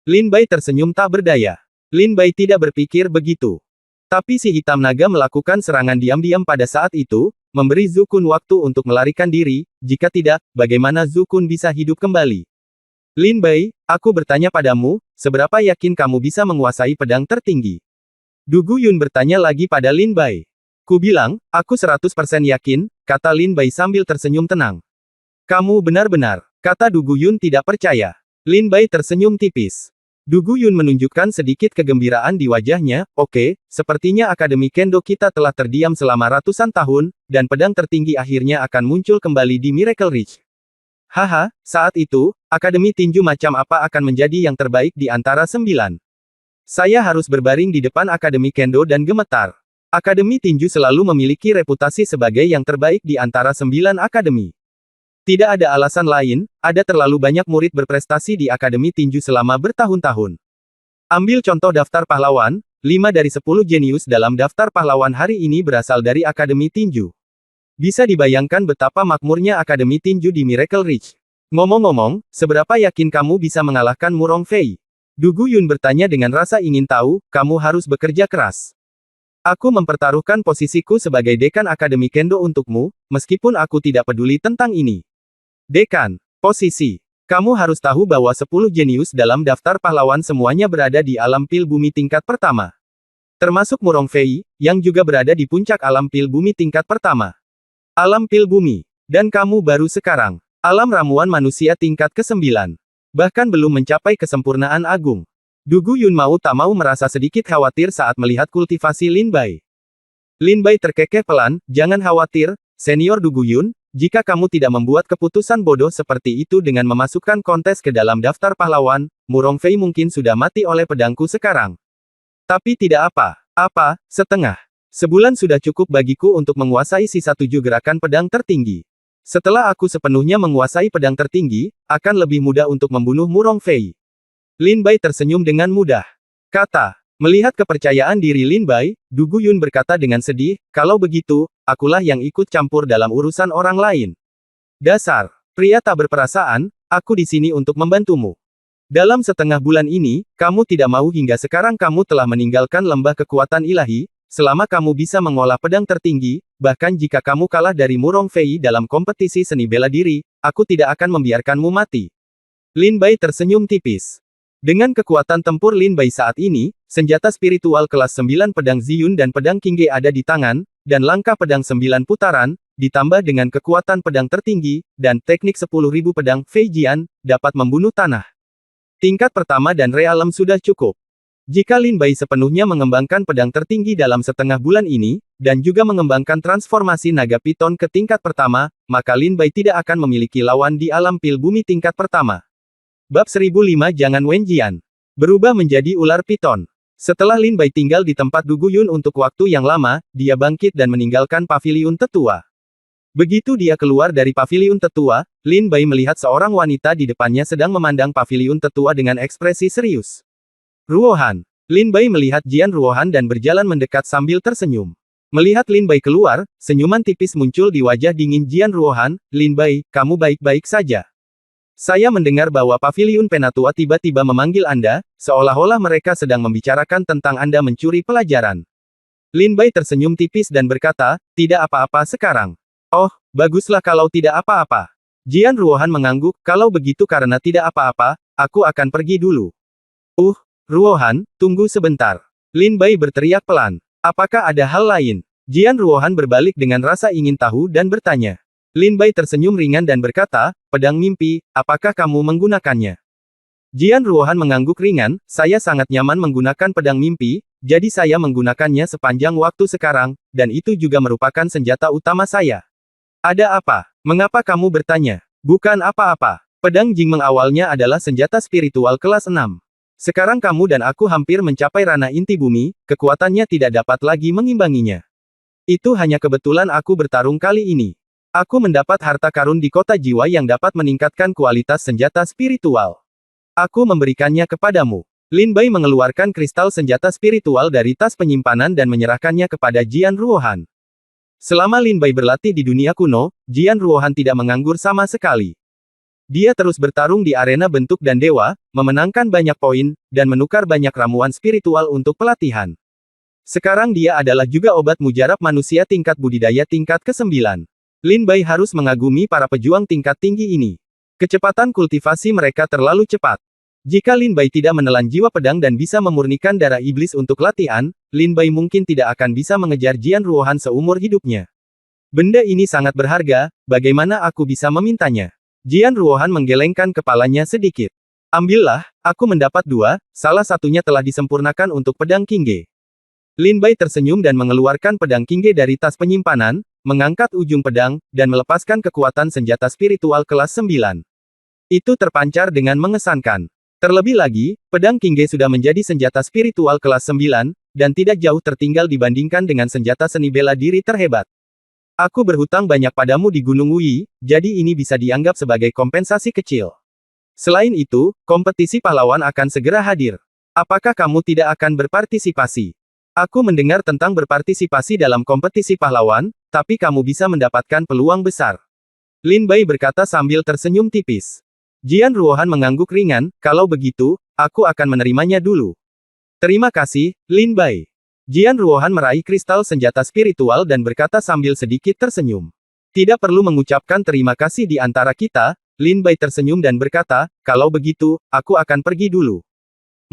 [SPEAKER 1] Lin Bai tersenyum tak berdaya. Lin Bai tidak berpikir begitu. Tapi si hitam naga melakukan serangan diam-diam pada saat itu, memberi Zukun waktu untuk melarikan diri, jika tidak, bagaimana Zukun bisa hidup kembali? Lin Bai, aku bertanya padamu, seberapa yakin kamu bisa menguasai pedang tertinggi? Du Guyun bertanya lagi pada Lin Bai. Ku bilang, aku 100% yakin, kata Lin Bai sambil tersenyum tenang. Kamu benar-benar, kata Du Guyun tidak percaya. Lin Bai tersenyum tipis. Du Guyun menunjukkan sedikit kegembiraan di wajahnya, oke, sepertinya Akademi Kendo kita telah terdiam selama ratusan tahun, dan pedang tertinggi akhirnya akan muncul kembali di Miracle Ridge. Haha, saat itu, Akademi Tinju macam apa akan menjadi yang terbaik di antara 9? Saya harus berbaring di depan Akademi Kendo dan gemetar. Akademi Tinju selalu memiliki reputasi sebagai yang terbaik di antara 9 akademi. Tidak ada alasan lain, ada terlalu banyak murid berprestasi di Akademi Tinju selama bertahun-tahun. Ambil contoh daftar pahlawan, 5 dari 10 jenius dalam daftar pahlawan hari ini berasal dari Akademi Tinju. Bisa dibayangkan betapa makmurnya Akademi Tinju di Miracle Ridge. Ngomong-ngomong, seberapa yakin kamu bisa mengalahkan Murong Fei? Du Guyun bertanya dengan rasa ingin tahu, kamu harus bekerja keras. Aku mempertaruhkan posisiku sebagai dekan Akademi Kendo untukmu, meskipun aku tidak peduli tentang ini. Dekan, posisi. Kamu harus tahu bahwa 10 jenius dalam daftar pahlawan semuanya berada di alam pil bumi tingkat pertama. Termasuk Murong Fei, yang juga berada di puncak alam pil bumi tingkat pertama. Alam pil bumi. Dan kamu baru sekarang. Alam ramuan manusia tingkat ke-9. Bahkan belum mencapai kesempurnaan agung. Du Guyun mau tak mau merasa sedikit khawatir saat melihat kultivasi Lin Bai. Lin Bai terkekeh pelan, jangan khawatir, senior Du Guyun, jika kamu tidak membuat keputusan bodoh seperti itu dengan memasukkan kontes ke dalam daftar pahlawan, Murong Fei mungkin sudah mati oleh pedangku sekarang. Tapi tidak apa, setengah. Sebulan sudah cukup bagiku untuk menguasai sisa 7 gerakan pedang tertinggi. Setelah aku sepenuhnya menguasai pedang tertinggi, akan lebih mudah untuk membunuh Murong Fei. Lin Bai tersenyum dengan mudah. Kata, melihat kepercayaan diri Lin Bai, Du Guyun berkata dengan sedih, kalau begitu, akulah yang ikut campur dalam urusan orang lain. Dasar, pria tak berperasaan, aku di sini untuk membantumu. Dalam setengah bulan ini, kamu tidak mau hingga sekarang kamu telah meninggalkan lembah kekuatan ilahi. Selama kamu bisa mengolah pedang tertinggi, bahkan jika kamu kalah dari Murong Fei dalam kompetisi seni bela diri, aku tidak akan membiarkanmu mati. Lin Bai tersenyum tipis. Dengan kekuatan tempur Lin Bai saat ini, senjata spiritual kelas 9 pedang Ziyun dan pedang Qingge ada di tangan, dan langkah pedang 9 putaran, ditambah dengan kekuatan pedang tertinggi, dan teknik 10.000 pedang Fei Jian, dapat membunuh tanah. Tingkat pertama dan realem sudah cukup. Jika Lin Bai sepenuhnya mengembangkan pedang tertinggi dalam setengah bulan ini, dan juga mengembangkan transformasi naga piton ke tingkat pertama, maka Lin Bai tidak akan memiliki lawan di alam pil bumi tingkat pertama. Bab 1005 Jangan Wenjian. Berubah menjadi ular piton. Setelah Lin Bai tinggal di tempat Du Guyun untuk waktu yang lama, dia bangkit dan meninggalkan paviliun tetua. Begitu dia keluar dari paviliun tetua, Lin Bai melihat seorang wanita di depannya sedang memandang paviliun tetua dengan ekspresi serius. Ruohan. Lin Bai melihat Jian Ruohan dan berjalan mendekat sambil tersenyum. Melihat Lin Bai keluar, senyuman tipis muncul di wajah dingin Jian Ruohan. Lin Bai, kamu baik-baik saja. Saya mendengar bahwa paviliun Penatua tiba-tiba memanggil Anda, seolah-olah mereka sedang membicarakan tentang Anda mencuri pelajaran. Lin Bai tersenyum tipis dan berkata, tidak apa-apa sekarang. Oh, baguslah kalau tidak apa-apa. Jian Ruohan mengangguk, kalau begitu karena tidak apa-apa, aku akan pergi dulu. Ruohan, tunggu sebentar. Lin Bai berteriak pelan. Apakah ada hal lain? Jian Ruohan berbalik dengan rasa ingin tahu dan bertanya. Lin Bai tersenyum ringan dan berkata, pedang mimpi, apakah kamu menggunakannya? Jian Ruohan mengangguk ringan, saya sangat nyaman menggunakan pedang mimpi, jadi saya menggunakannya sepanjang waktu sekarang, dan itu juga merupakan senjata utama saya. Ada apa? Mengapa kamu bertanya? Bukan apa-apa. Pedang Jingmeng awalnya adalah senjata spiritual kelas 6. Sekarang kamu dan aku hampir mencapai ranah inti bumi, kekuatannya tidak dapat lagi mengimbanginya. Itu hanya kebetulan aku bertarung kali ini. Aku mendapat harta karun di kota jiwa yang dapat meningkatkan kualitas senjata spiritual. Aku memberikannya kepadamu. Lin Bai mengeluarkan kristal senjata spiritual dari tas penyimpanan dan menyerahkannya kepada Jian Ruohan. Selama Lin Bai berlatih di dunia kuno, Jian Ruohan tidak menganggur sama sekali. Dia terus bertarung di arena bentuk dan dewa, memenangkan banyak poin, dan menukar banyak ramuan spiritual untuk pelatihan. Sekarang dia adalah juga obat mujarab manusia tingkat budidaya tingkat ke-9. Lin Bai harus mengagumi para pejuang tingkat tinggi ini. Kecepatan kultivasi mereka terlalu cepat. Jika Lin Bai tidak menelan jiwa pedang dan bisa memurnikan darah iblis untuk latihan, Lin Bai mungkin tidak akan bisa mengejar Jian Ruohan seumur hidupnya. Benda ini sangat berharga, bagaimana aku bisa memintanya? Jian Ruohan menggelengkan kepalanya sedikit. Ambillah, aku mendapat 2, salah satunya telah disempurnakan untuk pedang Qingge. Lin Bai tersenyum dan mengeluarkan pedang Qingge dari tas penyimpanan, mengangkat ujung pedang, dan melepaskan kekuatan senjata spiritual kelas 9. Itu terpancar dengan mengesankan. Terlebih lagi, pedang Qingge sudah menjadi senjata spiritual kelas 9, dan tidak jauh tertinggal dibandingkan dengan senjata seni bela diri terhebat. Aku berhutang banyak padamu di Gunung Wuyi, jadi ini bisa dianggap sebagai kompensasi kecil. Selain itu, kompetisi pahlawan akan segera hadir. Apakah kamu tidak akan berpartisipasi? Aku mendengar tentang berpartisipasi dalam kompetisi pahlawan, tapi kamu bisa mendapatkan peluang besar. Lin Bai berkata sambil tersenyum tipis. Jian Ruohan mengangguk ringan, kalau begitu, aku akan menerimanya dulu. Terima kasih, Lin Bai. Jian Ruohan meraih kristal senjata spiritual dan berkata sambil sedikit tersenyum. Tidak perlu mengucapkan terima kasih di antara kita, Lin Bai tersenyum dan berkata, kalau begitu, aku akan pergi dulu.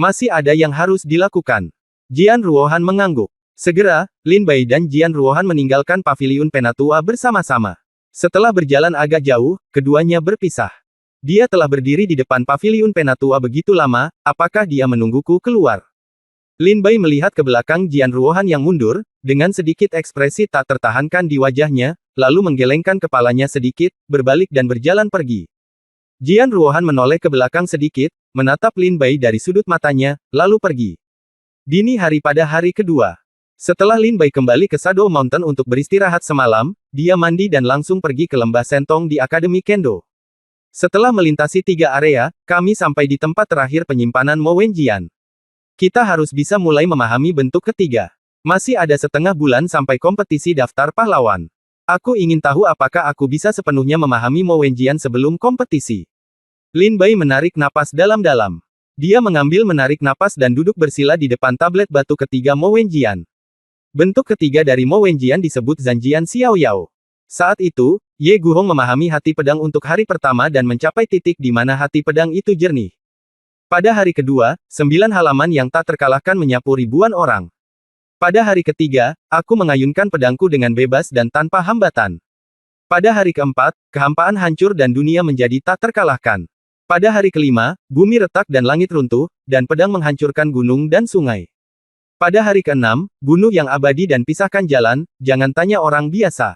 [SPEAKER 1] Masih ada yang harus dilakukan. Jian Ruohan mengangguk. Segera, Lin Bai dan Jian Ruohan meninggalkan paviliun Penatua bersama-sama. Setelah berjalan agak jauh, keduanya berpisah. Dia telah berdiri di depan paviliun Penatua begitu lama, apakah dia menungguku keluar? Lin Bai melihat ke belakang Jian Ruohan yang mundur, dengan sedikit ekspresi tak tertahankan di wajahnya, lalu menggelengkan kepalanya sedikit, berbalik dan berjalan pergi. Jian Ruohan menoleh ke belakang sedikit, menatap Lin Bai dari sudut matanya, lalu pergi. Dini hari pada hari kedua. Setelah Lin Bai kembali ke Shadow Mountain untuk beristirahat semalam, dia mandi dan langsung pergi ke lembah Sentong di Akademi Kendo. Setelah melintasi 3 area, kami sampai di tempat terakhir penyimpanan Mo Wenjian. Kita harus bisa mulai memahami bentuk ketiga. Masih ada setengah bulan sampai kompetisi daftar pahlawan. Aku ingin tahu apakah aku bisa sepenuhnya memahami Mo Wenjian sebelum kompetisi. Lin Bai menarik napas dalam-dalam. Dia menarik napas dan duduk bersila di depan tablet batu ketiga Mo Wenjian. Bentuk ketiga dari Mo Wenjian disebut Zanjian Xiaoyao. Saat itu, Ye Guhong memahami hati pedang untuk hari pertama dan mencapai titik di mana hati pedang itu jernih. Pada hari kedua, 9 halaman yang tak terkalahkan menyapu ribuan orang. Pada hari ketiga, aku mengayunkan pedangku dengan bebas dan tanpa hambatan. Pada hari keempat, kehampaan hancur dan dunia menjadi tak terkalahkan. Pada hari kelima, bumi retak dan langit runtuh, dan pedang menghancurkan gunung dan sungai. Pada hari keenam, bunuh yang abadi dan pisahkan jalan, jangan tanya orang biasa.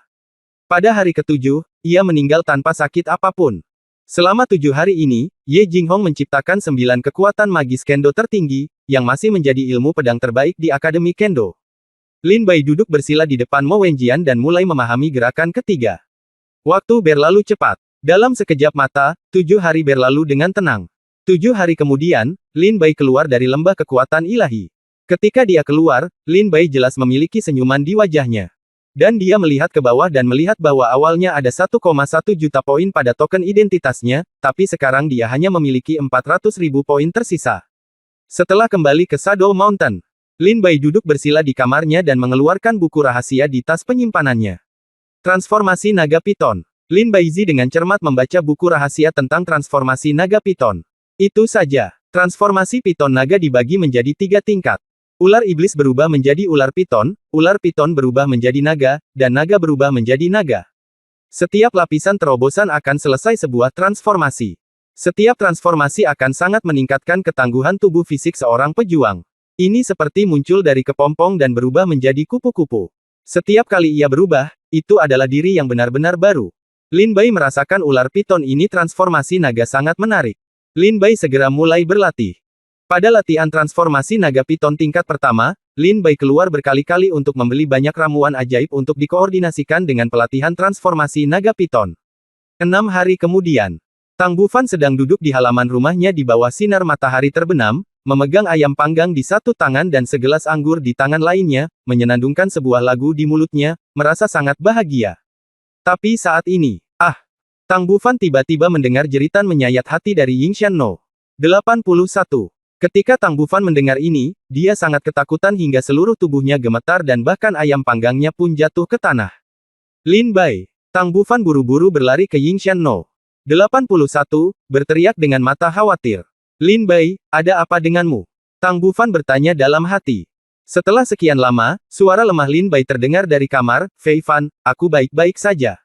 [SPEAKER 1] Pada hari ketujuh, ia meninggal tanpa sakit apapun. Selama 7 hari ini, Ye Jinghong menciptakan 9 kekuatan magis Kendo tertinggi, yang masih menjadi ilmu pedang terbaik di Akademi Kendo. Lin Bai duduk bersila di depan Mo Wenjian dan mulai memahami gerakan ketiga. Waktu berlalu cepat. Dalam sekejap mata, 7 hari berlalu dengan tenang. 7 hari kemudian, Lin Bai keluar dari lembah kekuatan ilahi. Ketika dia keluar, Lin Bai jelas memiliki senyuman di wajahnya. Dan dia melihat ke bawah dan melihat bahwa awalnya ada 1,1 juta poin pada token identitasnya, tapi sekarang dia hanya memiliki 400.000 poin tersisa. Setelah kembali ke Shadow Mountain, Lin Bai duduk bersila di kamarnya dan mengeluarkan buku rahasia di tas penyimpanannya. Transformasi Naga Piton. Lin Baizi dengan cermat membaca buku rahasia tentang transformasi naga piton. Itu saja. Transformasi piton naga dibagi menjadi 3 tingkat. Ular iblis berubah menjadi ular piton berubah menjadi naga, dan naga berubah menjadi naga. Setiap lapisan terobosan akan selesai sebuah transformasi. Setiap transformasi akan sangat meningkatkan ketangguhan tubuh fisik seorang pejuang. Ini seperti muncul dari kepompong dan berubah menjadi kupu-kupu. Setiap kali ia berubah, itu adalah diri yang benar-benar baru. Lin Bai merasakan ular piton ini transformasi naga sangat menarik. Lin Bai segera mulai berlatih. Pada latihan transformasi naga piton tingkat pertama, Lin Bai keluar berkali-kali untuk membeli banyak ramuan ajaib untuk dikoordinasikan dengan pelatihan transformasi naga piton. 6 hari kemudian, Tang Bufan sedang duduk di halaman rumahnya di bawah sinar matahari terbenam, memegang ayam panggang di satu tangan dan segelas anggur di tangan lainnya, menyenandungkan sebuah lagu di mulutnya, merasa sangat bahagia. Tapi saat ini, Tang Bufan tiba-tiba mendengar jeritan menyayat hati dari Yingshan No. 81. Ketika Tang Bufan mendengar ini, dia sangat ketakutan hingga seluruh tubuhnya gemetar dan bahkan ayam panggangnya pun jatuh ke tanah. Lin Bai. Tang Bufan buru-buru berlari ke Yingshan No. 81, berteriak dengan mata khawatir. Lin Bai, ada apa denganmu? Tang Bufan bertanya dalam hati. Setelah sekian lama, suara lemah Lin Bai terdengar dari kamar. Fei Fan, aku baik-baik saja.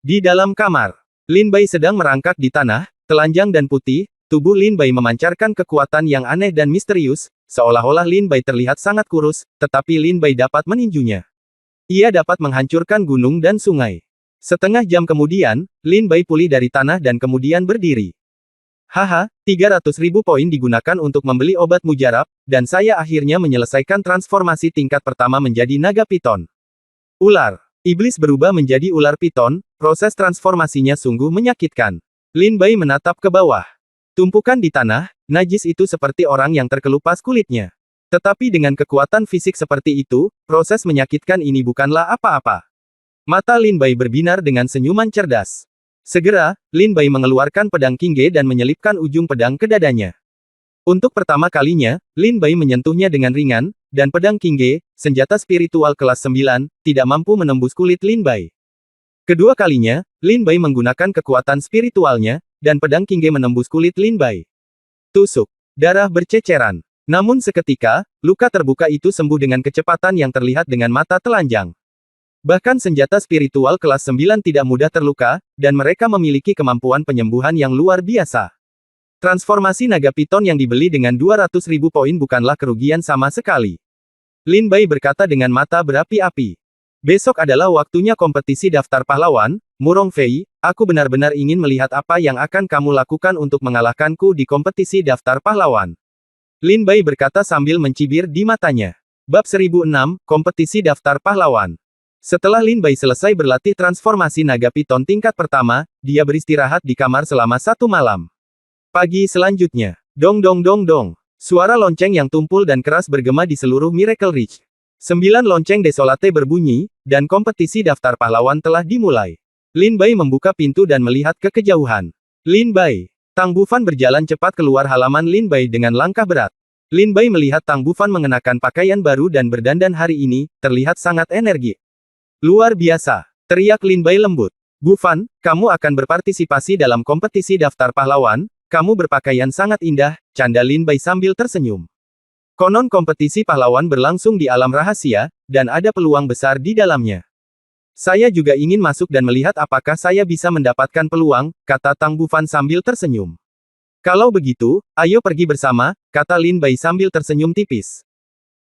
[SPEAKER 1] Di dalam kamar, Lin Bai sedang merangkak di tanah, telanjang dan putih, tubuh Lin Bai memancarkan kekuatan yang aneh dan misterius, seolah-olah Lin Bai terlihat sangat kurus, tetapi Lin Bai dapat meninjunya. Ia dapat menghancurkan gunung dan sungai. Setengah jam kemudian, Lin Bai pulih dari tanah dan kemudian berdiri. Haha, 300.000 poin digunakan untuk membeli obat mujarab, dan saya akhirnya menyelesaikan transformasi tingkat pertama menjadi naga piton. Ular iblis berubah menjadi ular piton, proses transformasinya sungguh menyakitkan. Lin Bai menatap ke bawah. Tumpukan di tanah, najis itu seperti orang yang terkelupas kulitnya. Tetapi dengan kekuatan fisik seperti itu, proses menyakitkan ini bukanlah apa-apa. Mata Lin Bai berbinar dengan senyuman cerdas. Segera, Lin Bai mengeluarkan pedang Qingge dan menyelipkan ujung pedang ke dadanya. Untuk pertama kalinya, Lin Bai menyentuhnya dengan ringan, dan pedang Qingge, senjata spiritual kelas 9, tidak mampu menembus kulit Lin Bai. Kedua kalinya, Lin Bai menggunakan kekuatan spiritualnya, dan pedang Qingge menembus kulit Lin Bai. Tusuk. Darah berceceran. Namun seketika, luka terbuka itu sembuh dengan kecepatan yang terlihat dengan mata telanjang. Bahkan senjata spiritual kelas 9 tidak mudah terluka, dan mereka memiliki kemampuan penyembuhan yang luar biasa. Transformasi naga piton yang dibeli dengan 200.000 poin bukanlah kerugian sama sekali. Lin Bai berkata dengan mata berapi-api. Besok adalah waktunya kompetisi daftar pahlawan, Murong Fei, aku benar-benar ingin melihat apa yang akan kamu lakukan untuk mengalahkanku di kompetisi daftar pahlawan. Lin Bai berkata sambil mencibir di matanya. Bab 1006, Kompetisi Daftar Pahlawan. Setelah Lin Bai selesai berlatih transformasi naga piton tingkat pertama, dia beristirahat di kamar selama 1 malam. Pagi selanjutnya, dong dong dong dong. Suara lonceng yang tumpul dan keras bergema di seluruh Miracle Ridge. 9 lonceng desolate berbunyi, dan kompetisi daftar pahlawan telah dimulai. Lin Bai membuka pintu dan melihat ke kejauhan. Lin Bai. Tang Bufan berjalan cepat keluar halaman Lin Bai dengan langkah berat. Lin Bai melihat Tang Bufan mengenakan pakaian baru dan berdandan hari ini, terlihat sangat energik. Luar biasa, teriak Lin Bai lembut. Bufan, kamu akan berpartisipasi dalam kompetisi daftar pahlawan. Kamu berpakaian sangat indah, canda Lin Bai sambil tersenyum. Konon kompetisi pahlawan berlangsung di alam rahasia, dan ada peluang besar di dalamnya. Saya juga ingin masuk dan melihat apakah saya bisa mendapatkan peluang, kata Tang Bufan sambil tersenyum. Kalau begitu, ayo pergi bersama, kata Lin Bai sambil tersenyum tipis.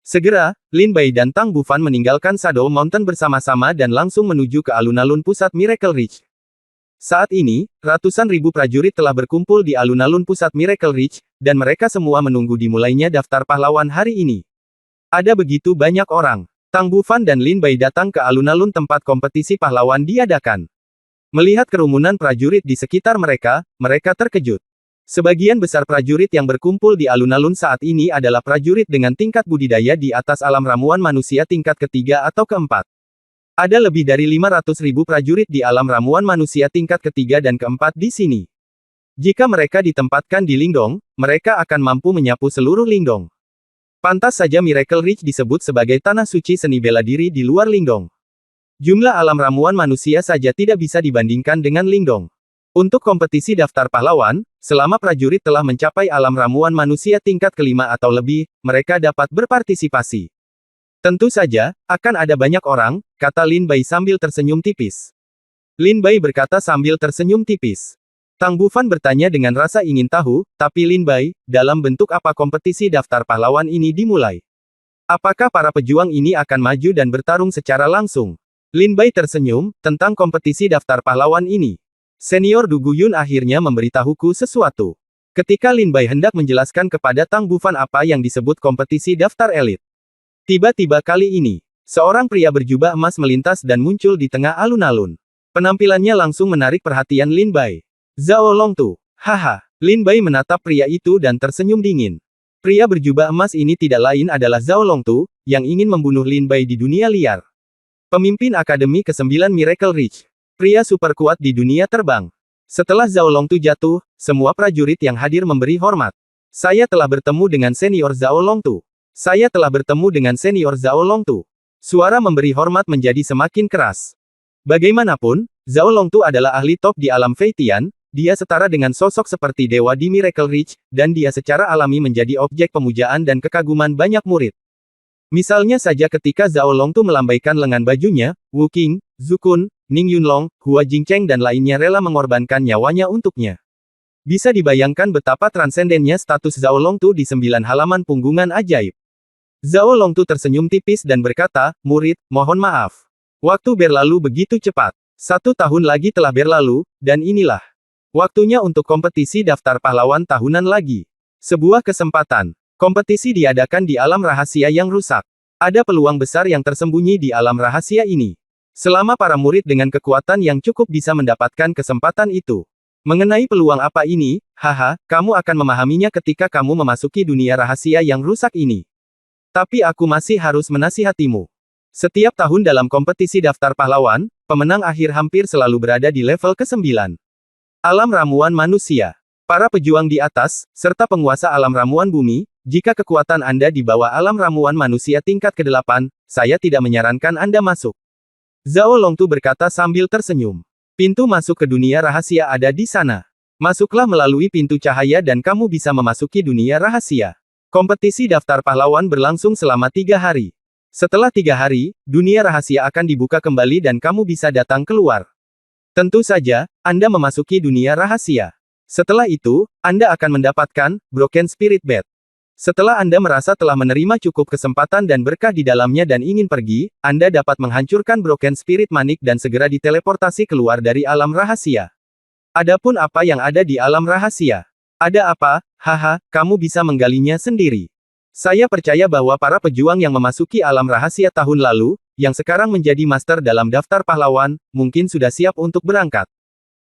[SPEAKER 1] Segera, Lin Bai dan Tang Bufan meninggalkan Shadow Mountain bersama-sama dan langsung menuju ke alun-alun pusat Miracle Ridge. Saat ini, ratusan ribu prajurit telah berkumpul di alun-alun pusat Miracle Ridge, dan mereka semua menunggu dimulainya daftar pahlawan hari ini. Ada begitu banyak orang. Tang Bufan dan Lin Bai datang ke alun-alun tempat kompetisi pahlawan diadakan. Melihat kerumunan prajurit di sekitar mereka, mereka terkejut. Sebagian besar prajurit yang berkumpul di alun-alun saat ini adalah prajurit dengan tingkat budidaya di atas alam ramuan manusia tingkat ketiga atau keempat. Ada lebih dari 500.000 prajurit di alam ramuan manusia tingkat ketiga dan keempat di sini. Jika mereka ditempatkan di Lingdong, mereka akan mampu menyapu seluruh Lingdong. Pantas saja Miracle Ridge disebut sebagai tanah suci seni bela diri di luar Lingdong. Jumlah alam ramuan manusia saja tidak bisa dibandingkan dengan Lingdong. Untuk kompetisi daftar pahlawan, selama prajurit telah mencapai alam ramuan manusia tingkat kelima atau lebih, mereka dapat berpartisipasi. Tentu saja, akan ada banyak orang, kata Lin Bai sambil tersenyum tipis. Lin Bai berkata sambil tersenyum tipis. Tang Bufan bertanya dengan rasa ingin tahu, tapi Lin Bai, dalam bentuk apa kompetisi daftar pahlawan ini dimulai? Apakah para pejuang ini akan maju dan bertarung secara langsung? Lin Bai tersenyum, tentang kompetisi daftar pahlawan ini. Senior Du Guyun akhirnya memberitahuku sesuatu. Ketika Lin Bai hendak menjelaskan kepada Tang Bufan apa yang disebut kompetisi daftar elit. Tiba-tiba kali ini, seorang pria berjubah emas melintas dan muncul di tengah alun-alun. Penampilannya langsung menarik perhatian Lin Bai. Zhao Longtu. Haha. Lin Bai menatap pria itu dan tersenyum dingin. Pria berjubah emas ini tidak lain adalah Zhao Longtu, yang ingin membunuh Lin Bai di dunia liar. Pemimpin Akademi ke-9 Miracle Ridge. Pria super kuat di dunia terbang. Setelah Zhao Longtu jatuh, semua prajurit yang hadir memberi hormat. Saya telah bertemu dengan senior Zhao Longtu. Saya telah bertemu dengan senior Zhao Longtu. Suara memberi hormat menjadi semakin keras. Bagaimanapun, Zhao Longtu adalah ahli top di alam Feitian, dia setara dengan sosok seperti dewa di Miracle Ridge, dan dia secara alami menjadi objek pemujaan dan kekaguman banyak murid. Misalnya saja ketika Zhao Longtu melambaikan lengan bajunya, Wu Qing, Zhu Kun, Ning Yunlong, Hua Jingcheng dan lainnya rela mengorbankan nyawanya untuknya. Bisa dibayangkan betapa transendennya status Zhao Longtu di 9 halaman punggungan ajaib. Zhao Longtu tersenyum tipis dan berkata, murid, mohon maaf. Waktu berlalu begitu cepat. 1 tahun lagi telah berlalu, dan inilah waktunya untuk kompetisi daftar pahlawan tahunan lagi. Sebuah kesempatan. Kompetisi diadakan di alam rahasia yang rusak. Ada peluang besar yang tersembunyi di alam rahasia ini. Selama para murid dengan kekuatan yang cukup bisa mendapatkan kesempatan itu. Mengenai peluang apa ini, haha, kamu akan memahaminya ketika kamu memasuki dunia rahasia yang rusak ini. Tapi aku masih harus menasihatimu. Setiap tahun dalam kompetisi daftar pahlawan, pemenang akhir hampir selalu berada di level ke-9. Alam ramuan manusia. Para pejuang di atas, serta penguasa alam ramuan bumi, jika kekuatan Anda di bawah alam ramuan manusia tingkat ke-8, saya tidak menyarankan Anda masuk. Zhao Longtu berkata sambil tersenyum. Pintu masuk ke dunia rahasia ada di sana. Masuklah melalui pintu cahaya dan kamu bisa memasuki dunia rahasia. Kompetisi daftar pahlawan berlangsung selama 3 hari. Setelah 3 hari, dunia rahasia akan dibuka kembali dan kamu bisa datang keluar. Tentu saja, Anda memasuki dunia rahasia. Setelah itu, Anda akan mendapatkan Broken Spirit Bed. Setelah Anda merasa telah menerima cukup kesempatan dan berkah di dalamnya dan ingin pergi, Anda dapat menghancurkan Broken Spirit Manik dan segera diteleportasi keluar dari alam rahasia. Adapun apa yang ada di alam rahasia? Ada apa? Haha, kamu bisa menggalinya sendiri. Saya percaya bahwa para pejuang yang memasuki alam rahasia tahun lalu, yang sekarang menjadi master dalam daftar pahlawan, mungkin sudah siap untuk berangkat.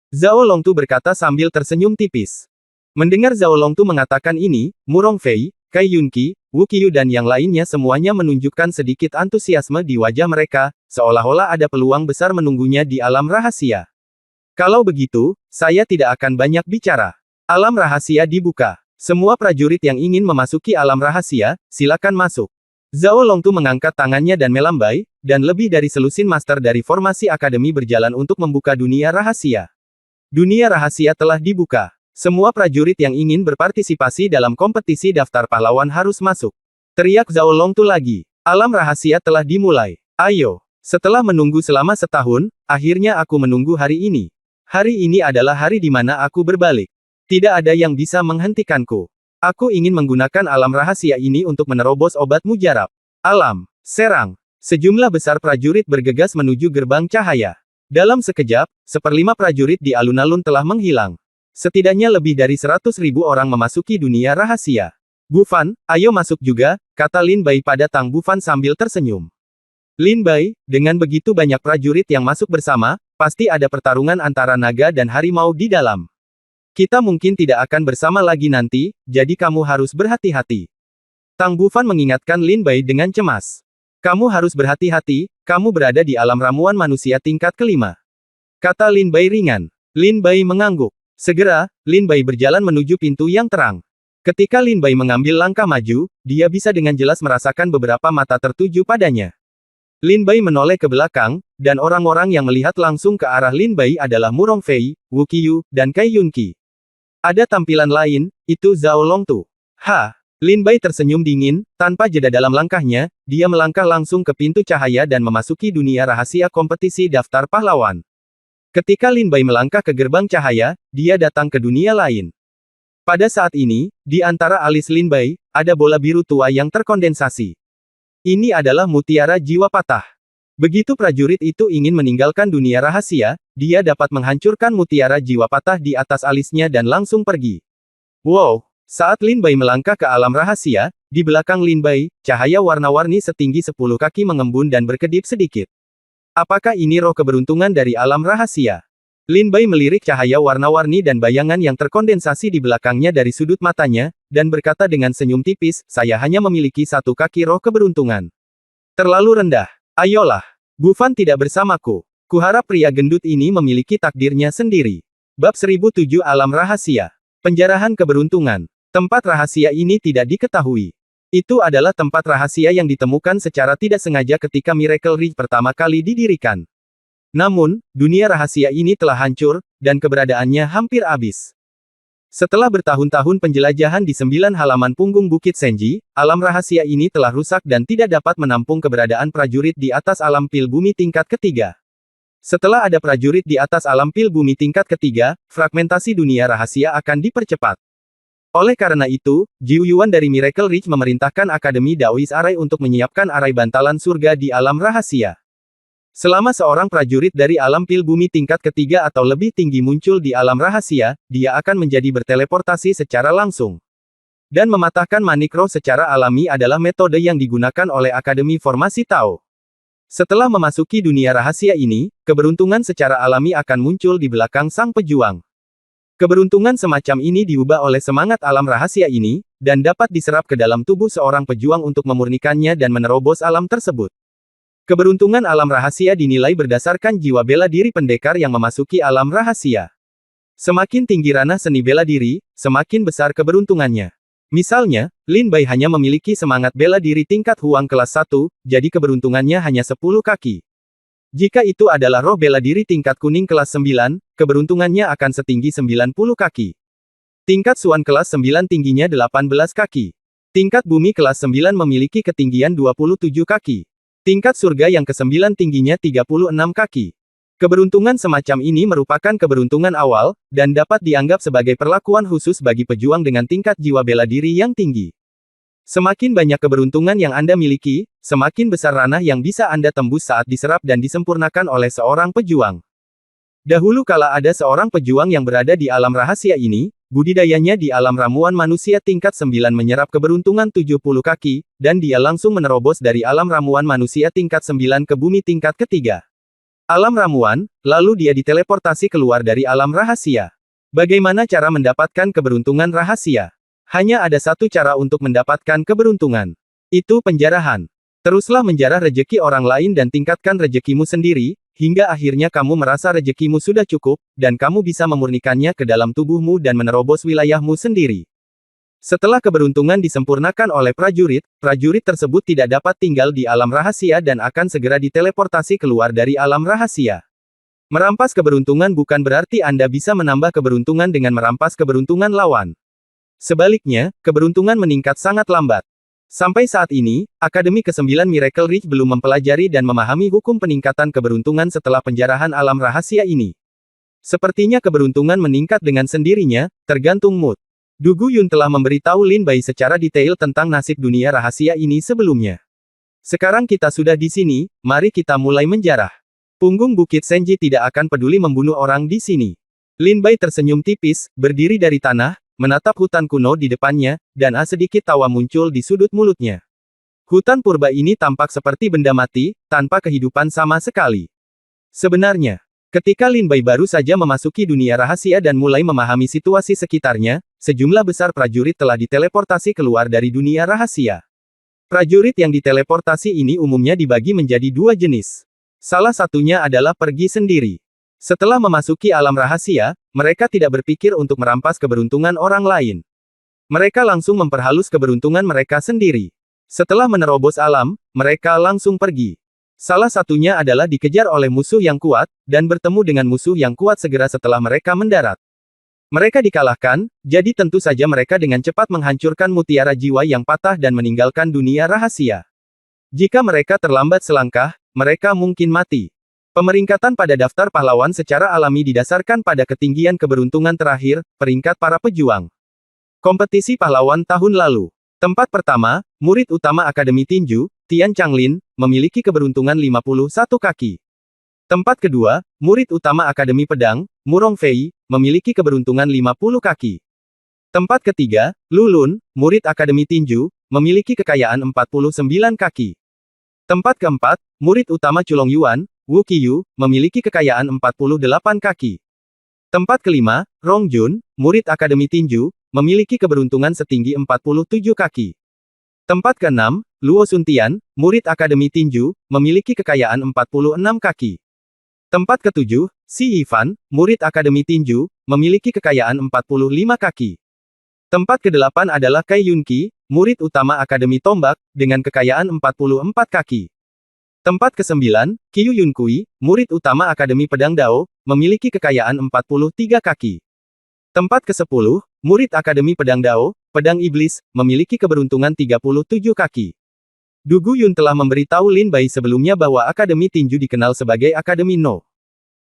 [SPEAKER 1] Zhao Longtu berkata sambil tersenyum tipis. Mendengar Zhao Longtu mengatakan ini, Murong Fei, Kai Yunqi, Wu Qiyu dan yang lainnya semuanya menunjukkan sedikit antusiasme di wajah mereka, seolah-olah ada peluang besar menunggunya di alam rahasia. Kalau begitu, saya tidak akan banyak bicara. Alam rahasia dibuka. Semua prajurit yang ingin memasuki alam rahasia, silakan masuk. Zhao Longtu mengangkat tangannya dan melambai, dan lebih dari selusin master dari formasi akademi berjalan untuk membuka dunia rahasia. Dunia rahasia telah dibuka. Semua prajurit yang ingin berpartisipasi dalam kompetisi daftar pahlawan harus masuk. Teriak Zhao Longtu lagi. Alam rahasia telah dimulai. Ayo. Setelah menunggu selama setahun, akhirnya aku menunggu hari ini. Hari ini adalah hari di mana aku berbalik. Tidak ada yang bisa menghentikanku. Aku ingin menggunakan alam rahasia ini untuk menerobos obat mujarab. Alam. Serang. Sejumlah besar prajurit bergegas menuju gerbang cahaya. Dalam sekejap, 1/5 prajurit di alun-alun telah menghilang. Setidaknya lebih dari 100.000 orang memasuki dunia rahasia. Bufan, ayo masuk juga, kata Lin Bai pada Tang Bufan sambil tersenyum. Lin Bai, dengan begitu banyak prajurit yang masuk bersama, Pasti ada pertarungan antara naga dan harimau di dalam. Kita mungkin tidak akan bersama lagi nanti, jadi kamu harus berhati-hati. Tang Bufan mengingatkan Lin Bai dengan cemas. Kamu harus berhati-hati, kamu berada di alam ramuan manusia tingkat kelima. Kata Lin Bai ringan. Lin Bai mengangguk. Segera, Lin Bai berjalan menuju pintu yang terang. Ketika Lin Bai mengambil langkah maju, dia bisa dengan jelas merasakan beberapa mata tertuju padanya. Lin Bai menoleh ke belakang, dan orang-orang yang melihat langsung ke arah Lin Bai adalah Murong Fei, Wu Qiyu, dan Cai Yunqi. Ada tampilan lain, itu Zhao Longtu. Lin Bai tersenyum dingin, tanpa jeda dalam langkahnya, dia melangkah langsung ke pintu cahaya dan memasuki dunia rahasia kompetisi daftar pahlawan. Ketika Lin Bai melangkah ke gerbang cahaya, dia datang ke dunia lain. Pada saat ini, di antara alis Lin Bai, ada bola biru tua yang terkondensasi. Ini adalah mutiara jiwa patah. Begitu prajurit itu ingin meninggalkan dunia rahasia, dia dapat menghancurkan mutiara jiwa patah di atas alisnya dan langsung pergi. Wow! Saat Lin Bai melangkah ke alam rahasia, di belakang Lin Bai, cahaya warna-warni setinggi 10 kaki mengembun dan berkedip sedikit. Apakah ini roh keberuntungan dari alam rahasia? Lin Bai melirik cahaya warna-warni dan bayangan yang terkondensasi di belakangnya dari sudut matanya, dan berkata dengan senyum tipis, saya hanya memiliki 1 kaki roh keberuntungan. Terlalu rendah. Ayolah. Bufan tidak bersamaku. Kuharap pria gendut ini memiliki takdirnya sendiri. Bab 1007 Alam Rahasia. Penjarahan keberuntungan. Tempat rahasia ini tidak diketahui. Itu adalah tempat rahasia yang ditemukan secara tidak sengaja ketika Miracle Ridge pertama kali didirikan. Namun, dunia rahasia ini telah hancur, dan keberadaannya hampir habis. Setelah bertahun-tahun penjelajahan di 9 halaman punggung Bukit Senji, alam rahasia ini telah rusak dan tidak dapat menampung keberadaan prajurit di atas alam pil bumi tingkat ketiga. Setelah ada prajurit di atas alam pil bumi tingkat ketiga, fragmentasi dunia rahasia akan dipercepat. Oleh karena itu, Jiu Yuan dari Miracle Ridge memerintahkan Akademi Daoist Arai untuk menyiapkan arai bantalan surga di alam rahasia. Selama seorang prajurit dari alam pil bumi tingkat ketiga atau lebih tinggi muncul di alam rahasia, dia akan menjadi berteleportasi secara langsung. Dan mematahkan manik roh secara alami adalah metode yang digunakan oleh Akademi Formasi Tao. Setelah memasuki dunia rahasia ini, keberuntungan secara alami akan muncul di belakang sang pejuang. Keberuntungan semacam ini diubah oleh semangat alam rahasia ini, dan dapat diserap ke dalam tubuh seorang pejuang untuk memurnikannya dan menerobos alam tersebut. Keberuntungan alam rahasia dinilai berdasarkan jiwa bela diri pendekar yang memasuki alam rahasia. Semakin tinggi ranah seni bela diri, semakin besar keberuntungannya. Misalnya, Lin Bai hanya memiliki semangat bela diri tingkat Huang kelas 1, jadi keberuntungannya hanya 10 kaki. Jika itu adalah roh bela diri tingkat kuning kelas 9, keberuntungannya akan setinggi 90 kaki. Tingkat Suan kelas 9 tingginya 18 kaki. Tingkat bumi kelas 9 memiliki ketinggian 27 kaki. Tingkat surga yang ke-9 tingginya 36 kaki. Keberuntungan semacam ini merupakan keberuntungan awal, dan dapat dianggap sebagai perlakuan khusus bagi pejuang dengan tingkat jiwa bela diri yang tinggi. Semakin banyak keberuntungan yang Anda miliki, semakin besar ranah yang bisa Anda tembus saat diserap dan disempurnakan oleh seorang pejuang. Dahulu kala ada seorang pejuang yang berada di alam rahasia ini, budidayanya di alam ramuan manusia tingkat 9 menyerap keberuntungan 70 kaki, dan dia langsung menerobos dari alam ramuan manusia tingkat 9 ke bumi tingkat ketiga. Alam ramuan, lalu dia diteleportasi keluar dari alam rahasia. Bagaimana cara mendapatkan keberuntungan rahasia? Hanya ada satu cara untuk mendapatkan keberuntungan. Itu penjarahan. Teruslah menjarah rejeki orang lain dan tingkatkan rejekimu sendiri, hingga akhirnya kamu merasa rejekimu sudah cukup, dan kamu bisa memurnikannya ke dalam tubuhmu dan menerobos wilayahmu sendiri. Setelah keberuntungan disempurnakan oleh prajurit, prajurit tersebut tidak dapat tinggal di alam rahasia dan akan segera diteleportasi keluar dari alam rahasia. Merampas keberuntungan bukan berarti Anda bisa menambah keberuntungan dengan merampas keberuntungan lawan. Sebaliknya, keberuntungan meningkat sangat lambat. Sampai saat ini, Akademi ke-9 Miracle Ridge belum mempelajari dan memahami hukum peningkatan keberuntungan setelah penjarahan alam rahasia ini. Sepertinya keberuntungan meningkat dengan sendirinya, tergantung mood. Du Guyun telah memberitahu Lin Bai secara detail tentang nasib dunia rahasia ini sebelumnya. Sekarang kita sudah di sini, mari kita mulai menjarah. Punggung Bukit Senji tidak akan peduli membunuh orang di sini. Lin Bai tersenyum tipis, berdiri dari tanah, menatap hutan kuno di depannya, dan sedikit tawa muncul di sudut mulutnya. Hutan purba ini tampak seperti benda mati, tanpa kehidupan sama sekali. Sebenarnya, Ketika Lin Bai baru saja memasuki dunia rahasia dan mulai memahami situasi sekitarnya, sejumlah besar prajurit telah diteleportasi keluar dari dunia rahasia. Prajurit yang diteleportasi ini umumnya dibagi menjadi dua jenis. Salah satunya adalah pergi sendiri. Setelah memasuki alam rahasia, mereka tidak berpikir untuk merampas keberuntungan orang lain. Mereka langsung memperhalus keberuntungan mereka sendiri. Setelah menerobos alam, mereka langsung pergi. Salah satunya adalah dikejar oleh musuh yang kuat, dan bertemu dengan musuh yang kuat segera setelah mereka mendarat. Mereka dikalahkan, jadi tentu saja mereka dengan cepat menghancurkan mutiara jiwa yang patah dan meninggalkan dunia rahasia. Jika mereka terlambat selangkah, mereka mungkin mati. Pemeringkatan pada daftar pahlawan secara alami didasarkan pada ketinggian keberuntungan terakhir, peringkat para pejuang. Kompetisi pahlawan tahun lalu. Tempat pertama, murid utama Akademi Tinju, Tian Changlin, memiliki keberuntungan 51 kaki. Tempat kedua, murid utama Akademi Pedang, Murong Fei, memiliki keberuntungan 50 kaki. Tempat ketiga, Lulun, murid Akademi Tinju, memiliki kekayaan 49 kaki. Tempat keempat, murid utama Culong Yuan, Wu Qiyu, memiliki kekayaan 48 kaki. Tempat kelima, Rong Jun, murid Akademi Tinju, memiliki keberuntungan setinggi 47 kaki. Tempat keenam, Luo Suntian, murid Akademi Tinju, memiliki kekayaan 46 kaki. Tempat ketujuh, Si Yifan, murid Akademi Tinju, memiliki kekayaan 45 kaki. Tempat kedelapan adalah Kai Yunqi, murid utama Akademi Tombak, dengan kekayaan 44 kaki. Tempat kesembilan, Qiyu Yunkui, murid utama Akademi Pedang Dao, memiliki kekayaan 43 kaki. Tempat ke-10, murid Akademi Pedang Dao, Pedang Iblis, memiliki keberuntungan 37 kaki. Du Guyun telah memberitahu Lin Bai sebelumnya bahwa Akademi Tinju dikenal sebagai Akademi No.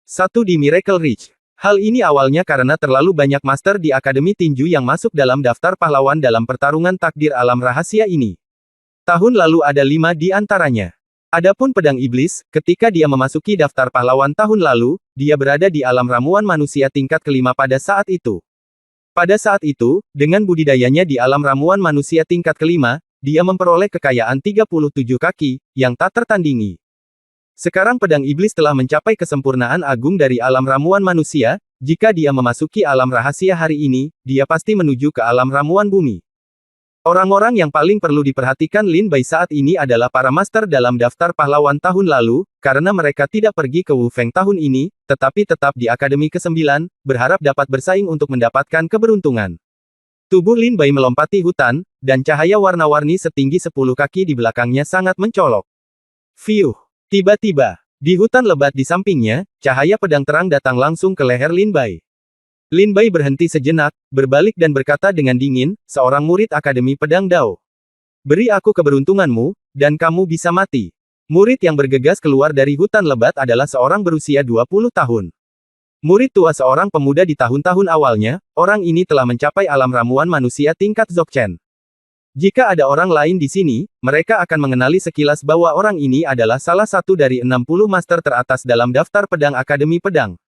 [SPEAKER 1] 1 di Miracle Ridge. Hal ini awalnya karena terlalu banyak master di Akademi Tinju yang masuk dalam daftar pahlawan dalam pertarungan takdir alam rahasia ini. Tahun lalu ada 5 di antaranya. Adapun Pedang Iblis, ketika dia memasuki daftar pahlawan tahun lalu, dia berada di alam ramuan manusia tingkat kelima pada saat itu. Pada saat itu, dengan budidayanya di alam ramuan manusia tingkat kelima, dia memperoleh kekayaan 37 kaki, yang tak tertandingi. Sekarang Pedang Iblis telah mencapai kesempurnaan agung dari alam ramuan manusia, jika dia memasuki alam rahasia hari ini, dia pasti menuju ke alam ramuan bumi. Orang-orang yang paling perlu diperhatikan Lin Bai saat ini adalah para master dalam daftar pahlawan tahun lalu, karena mereka tidak pergi ke Wu Feng tahun ini, tetapi tetap di Akademi ke-9, berharap dapat bersaing untuk mendapatkan keberuntungan. Tubuh Lin Bai melompati hutan, dan cahaya warna-warni setinggi 10 kaki di belakangnya sangat mencolok. Fiuh! Tiba-tiba, di hutan lebat di sampingnya, cahaya pedang terang datang langsung ke leher Lin Bai. Lin Bai berhenti sejenak, berbalik dan berkata dengan dingin, seorang murid Akademi Pedang Dao. Beri aku keberuntunganmu, dan kamu bisa mati. Murid yang bergegas keluar dari hutan lebat adalah seorang berusia 20 tahun. Murid tua seorang pemuda di tahun-tahun awalnya, orang ini telah mencapai alam ramuan manusia tingkat Dzogchen. Jika ada orang lain di sini, mereka akan mengenali sekilas bahwa orang ini adalah salah satu dari 60 master teratas dalam daftar pedang Akademi Pedang.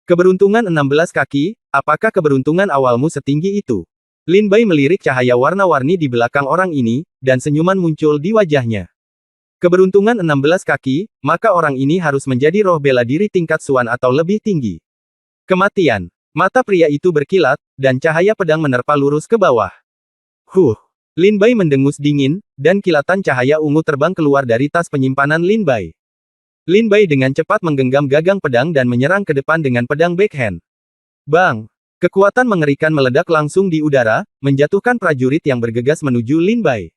[SPEAKER 1] Keberuntungan 16 kaki, apakah keberuntungan awalmu setinggi itu? Lin Bai melirik cahaya warna-warni di belakang orang ini, dan senyuman muncul di wajahnya. Keberuntungan 16 kaki, maka orang ini harus menjadi roh bela diri tingkat Suan atau lebih tinggi. Kematian. Mata pria itu berkilat, dan cahaya pedang menerpa lurus ke bawah. Lin Bai mendengus dingin, dan kilatan cahaya ungu terbang keluar dari tas penyimpanan Lin Bai. Lin Bai dengan cepat menggenggam gagang pedang dan menyerang ke depan dengan pedang backhand. Bang! Kekuatan mengerikan meledak langsung di udara, menjatuhkan prajurit yang bergegas menuju Lin Bai.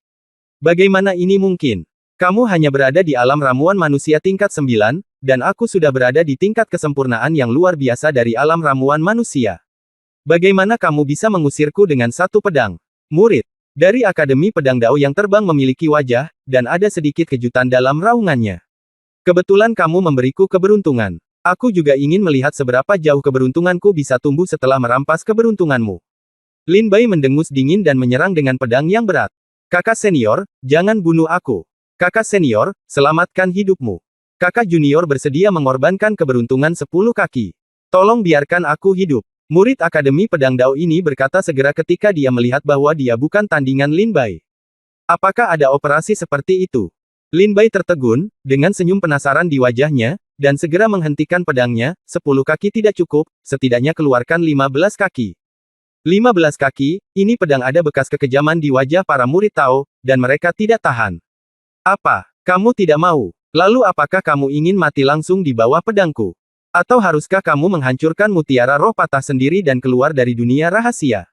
[SPEAKER 1] Bagaimana ini mungkin? Kamu hanya berada di alam ramuan manusia tingkat 9, dan aku sudah berada di tingkat kesempurnaan yang luar biasa dari alam ramuan manusia. Bagaimana kamu bisa mengusirku dengan satu pedang? Murid dari Akademi Pedang Dao yang terbang memiliki wajah, dan ada sedikit kejutan dalam raungannya. Kebetulan kamu memberiku keberuntungan. Aku juga ingin melihat seberapa jauh keberuntunganku bisa tumbuh setelah merampas keberuntunganmu. Lin Bai mendengus dingin dan menyerang dengan pedang yang berat. Kakak senior, jangan bunuh aku. Kakak senior, selamatkan hidupmu. Kakak junior bersedia mengorbankan keberuntungan 10 kaki. Tolong biarkan aku hidup. Murid Akademi Pedang Dao ini berkata segera ketika dia melihat bahwa dia bukan tandingan Lin Bai. Apakah ada operasi seperti itu? Lin Bai tertegun, dengan senyum penasaran di wajahnya, dan segera menghentikan pedangnya. 10 kaki tidak cukup, setidaknya keluarkan 15 kaki. 15 kaki, ini pedang ada bekas kekejaman di wajah para murid Tao, dan mereka tidak tahan. Apa? Kamu tidak mau? Lalu apakah kamu ingin mati langsung di bawah pedangku? Atau haruskah kamu menghancurkan mutiara roh patah sendiri dan keluar dari dunia rahasia?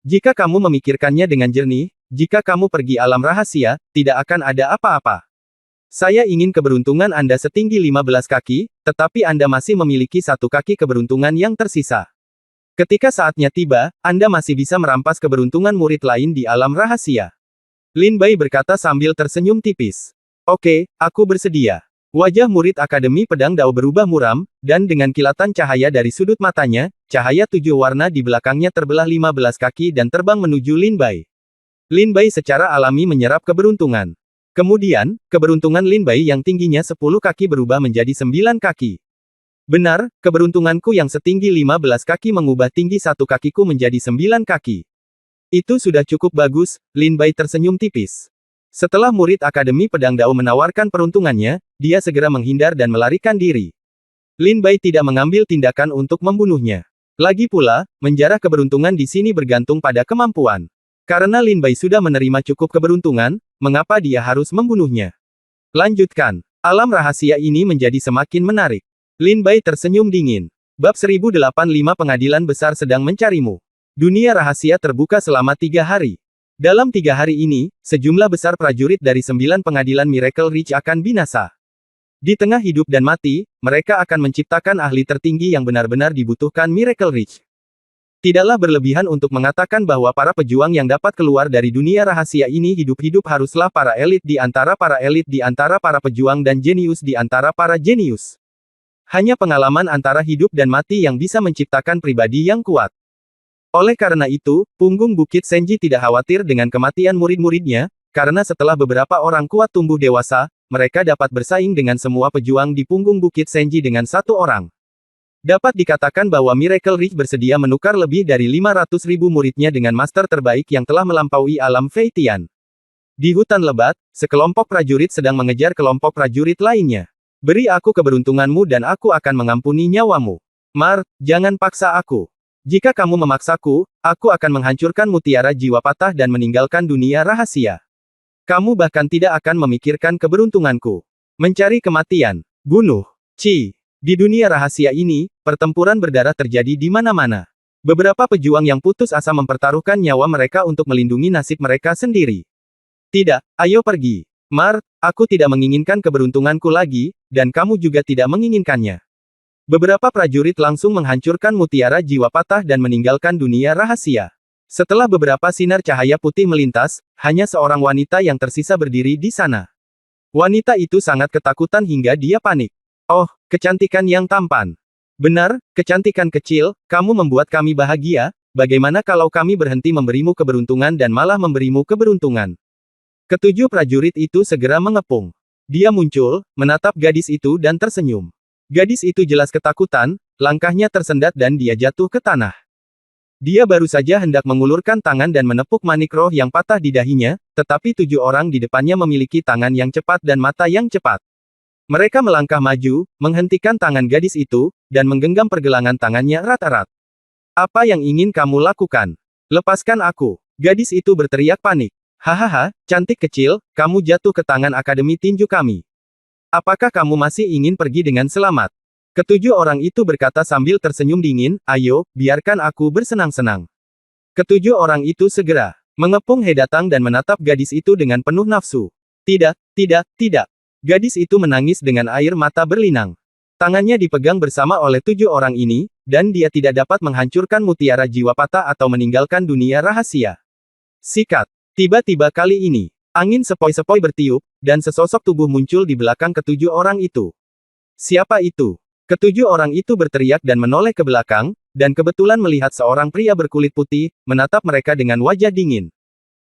[SPEAKER 1] Jika kamu memikirkannya dengan jernih, jika kamu pergi alam rahasia, tidak akan ada apa-apa. Saya ingin keberuntungan Anda setinggi 15 kaki, tetapi Anda masih memiliki 1 kaki keberuntungan yang tersisa. Ketika saatnya tiba, Anda masih bisa merampas keberuntungan murid lain di alam rahasia. Lin Bai berkata sambil tersenyum tipis. Oke, aku bersedia. Wajah murid Akademi Pedang Dao berubah muram, dan dengan kilatan cahaya dari sudut matanya, cahaya 7 warna di belakangnya terbelah 15 kaki dan terbang menuju Lin Bai. Lin Bai secara alami menyerap keberuntungan. Kemudian, keberuntungan Lin Bai yang tingginya 10 kaki berubah menjadi 9 kaki. Benar, keberuntunganku yang setinggi 15 kaki mengubah tinggi 1 kakiku menjadi 9 kaki. Itu sudah cukup bagus, Lin Bai tersenyum tipis. Setelah murid Akademi Pedang Dao menawarkan peruntungannya, dia segera menghindar dan melarikan diri. Lin Bai tidak mengambil tindakan untuk membunuhnya. Lagi pula, menjarah keberuntungan di sini bergantung pada kemampuan. Karena Lin Bai sudah menerima cukup keberuntungan, mengapa dia harus membunuhnya? Lanjutkan. Alam rahasia ini menjadi semakin menarik. Lin Bai tersenyum dingin. Bab 1085 Pengadilan Besar sedang mencarimu. Dunia rahasia terbuka selama 3 hari. Dalam 3 hari ini, sejumlah besar prajurit dari 9 pengadilan Miracle Ridge akan binasa. Di tengah hidup dan mati, mereka akan menciptakan ahli tertinggi yang benar-benar dibutuhkan Miracle Ridge. Tidaklah berlebihan untuk mengatakan bahwa para pejuang yang dapat keluar dari dunia rahasia ini hidup-hidup haruslah para elit di antara para pejuang dan jenius di antara para jenius. Hanya pengalaman antara hidup dan mati yang bisa menciptakan pribadi yang kuat. Oleh karena itu, punggung Bukit Senji tidak khawatir dengan kematian murid-muridnya, karena setelah beberapa orang kuat tumbuh dewasa, mereka dapat bersaing dengan semua pejuang di punggung Bukit Senji dengan 1 orang. Dapat dikatakan bahwa Miracle Ridge bersedia menukar lebih dari 500.000 muridnya dengan master terbaik yang telah melampaui alam Fei Tian. Di hutan lebat, sekelompok prajurit sedang mengejar kelompok prajurit lainnya. Beri aku keberuntunganmu dan aku akan mengampuni nyawamu. Mar, jangan paksa aku. Jika kamu memaksaku, aku akan menghancurkan mutiara jiwa patah dan meninggalkan dunia rahasia. Kamu bahkan tidak akan memikirkan keberuntunganku. Mencari kematian. Bunuh. Ci. Di dunia rahasia ini, pertempuran berdarah terjadi di mana-mana. Beberapa pejuang yang putus asa mempertaruhkan nyawa mereka untuk melindungi nasib mereka sendiri. Tidak, ayo pergi. Mar, aku tidak menginginkan keberuntunganku lagi, dan kamu juga tidak menginginkannya. Beberapa prajurit langsung menghancurkan mutiara jiwa patah dan meninggalkan dunia rahasia. Setelah beberapa sinar cahaya putih melintas, hanya seorang wanita yang tersisa berdiri di sana. Wanita itu sangat ketakutan hingga dia panik. Oh, kecantikan yang tampan. Benar, kecantikan kecil, kamu membuat kami bahagia, bagaimana kalau kami berhenti memberimu keberuntungan dan malah memberimu keberuntungan? Ketujuh prajurit itu segera mengepung. Dia muncul, menatap gadis itu dan tersenyum. Gadis itu jelas ketakutan, langkahnya tersendat dan dia jatuh ke tanah. Dia baru saja hendak mengulurkan tangan dan menepuk manik roh yang patah di dahinya, tetapi 7 orang di depannya memiliki tangan yang cepat dan mata yang cepat. Mereka melangkah maju, menghentikan tangan gadis itu, dan menggenggam pergelangan tangannya erat-erat. Apa yang ingin kamu lakukan? Lepaskan aku. Gadis itu berteriak panik. Hahaha, cantik kecil, kamu jatuh ke tangan Akademi Tinju kami. Apakah kamu masih ingin pergi dengan selamat? Ketujuh orang itu berkata sambil tersenyum dingin, ayo, biarkan aku bersenang-senang. Ketujuh orang itu segera mengepung He datang dan menatap gadis itu dengan penuh nafsu. Tidak, tidak, tidak. Gadis itu menangis dengan air mata berlinang. Tangannya dipegang bersama oleh 7 orang ini, dan dia tidak dapat menghancurkan mutiara jiwa patah atau meninggalkan dunia rahasia. Sikat. Tiba-tiba kali ini, angin sepoi-sepoi bertiup, dan sesosok tubuh muncul di belakang ketujuh orang itu. Siapa itu? Ketujuh orang itu berteriak dan menoleh ke belakang, dan kebetulan melihat seorang pria berkulit putih, menatap mereka dengan wajah dingin.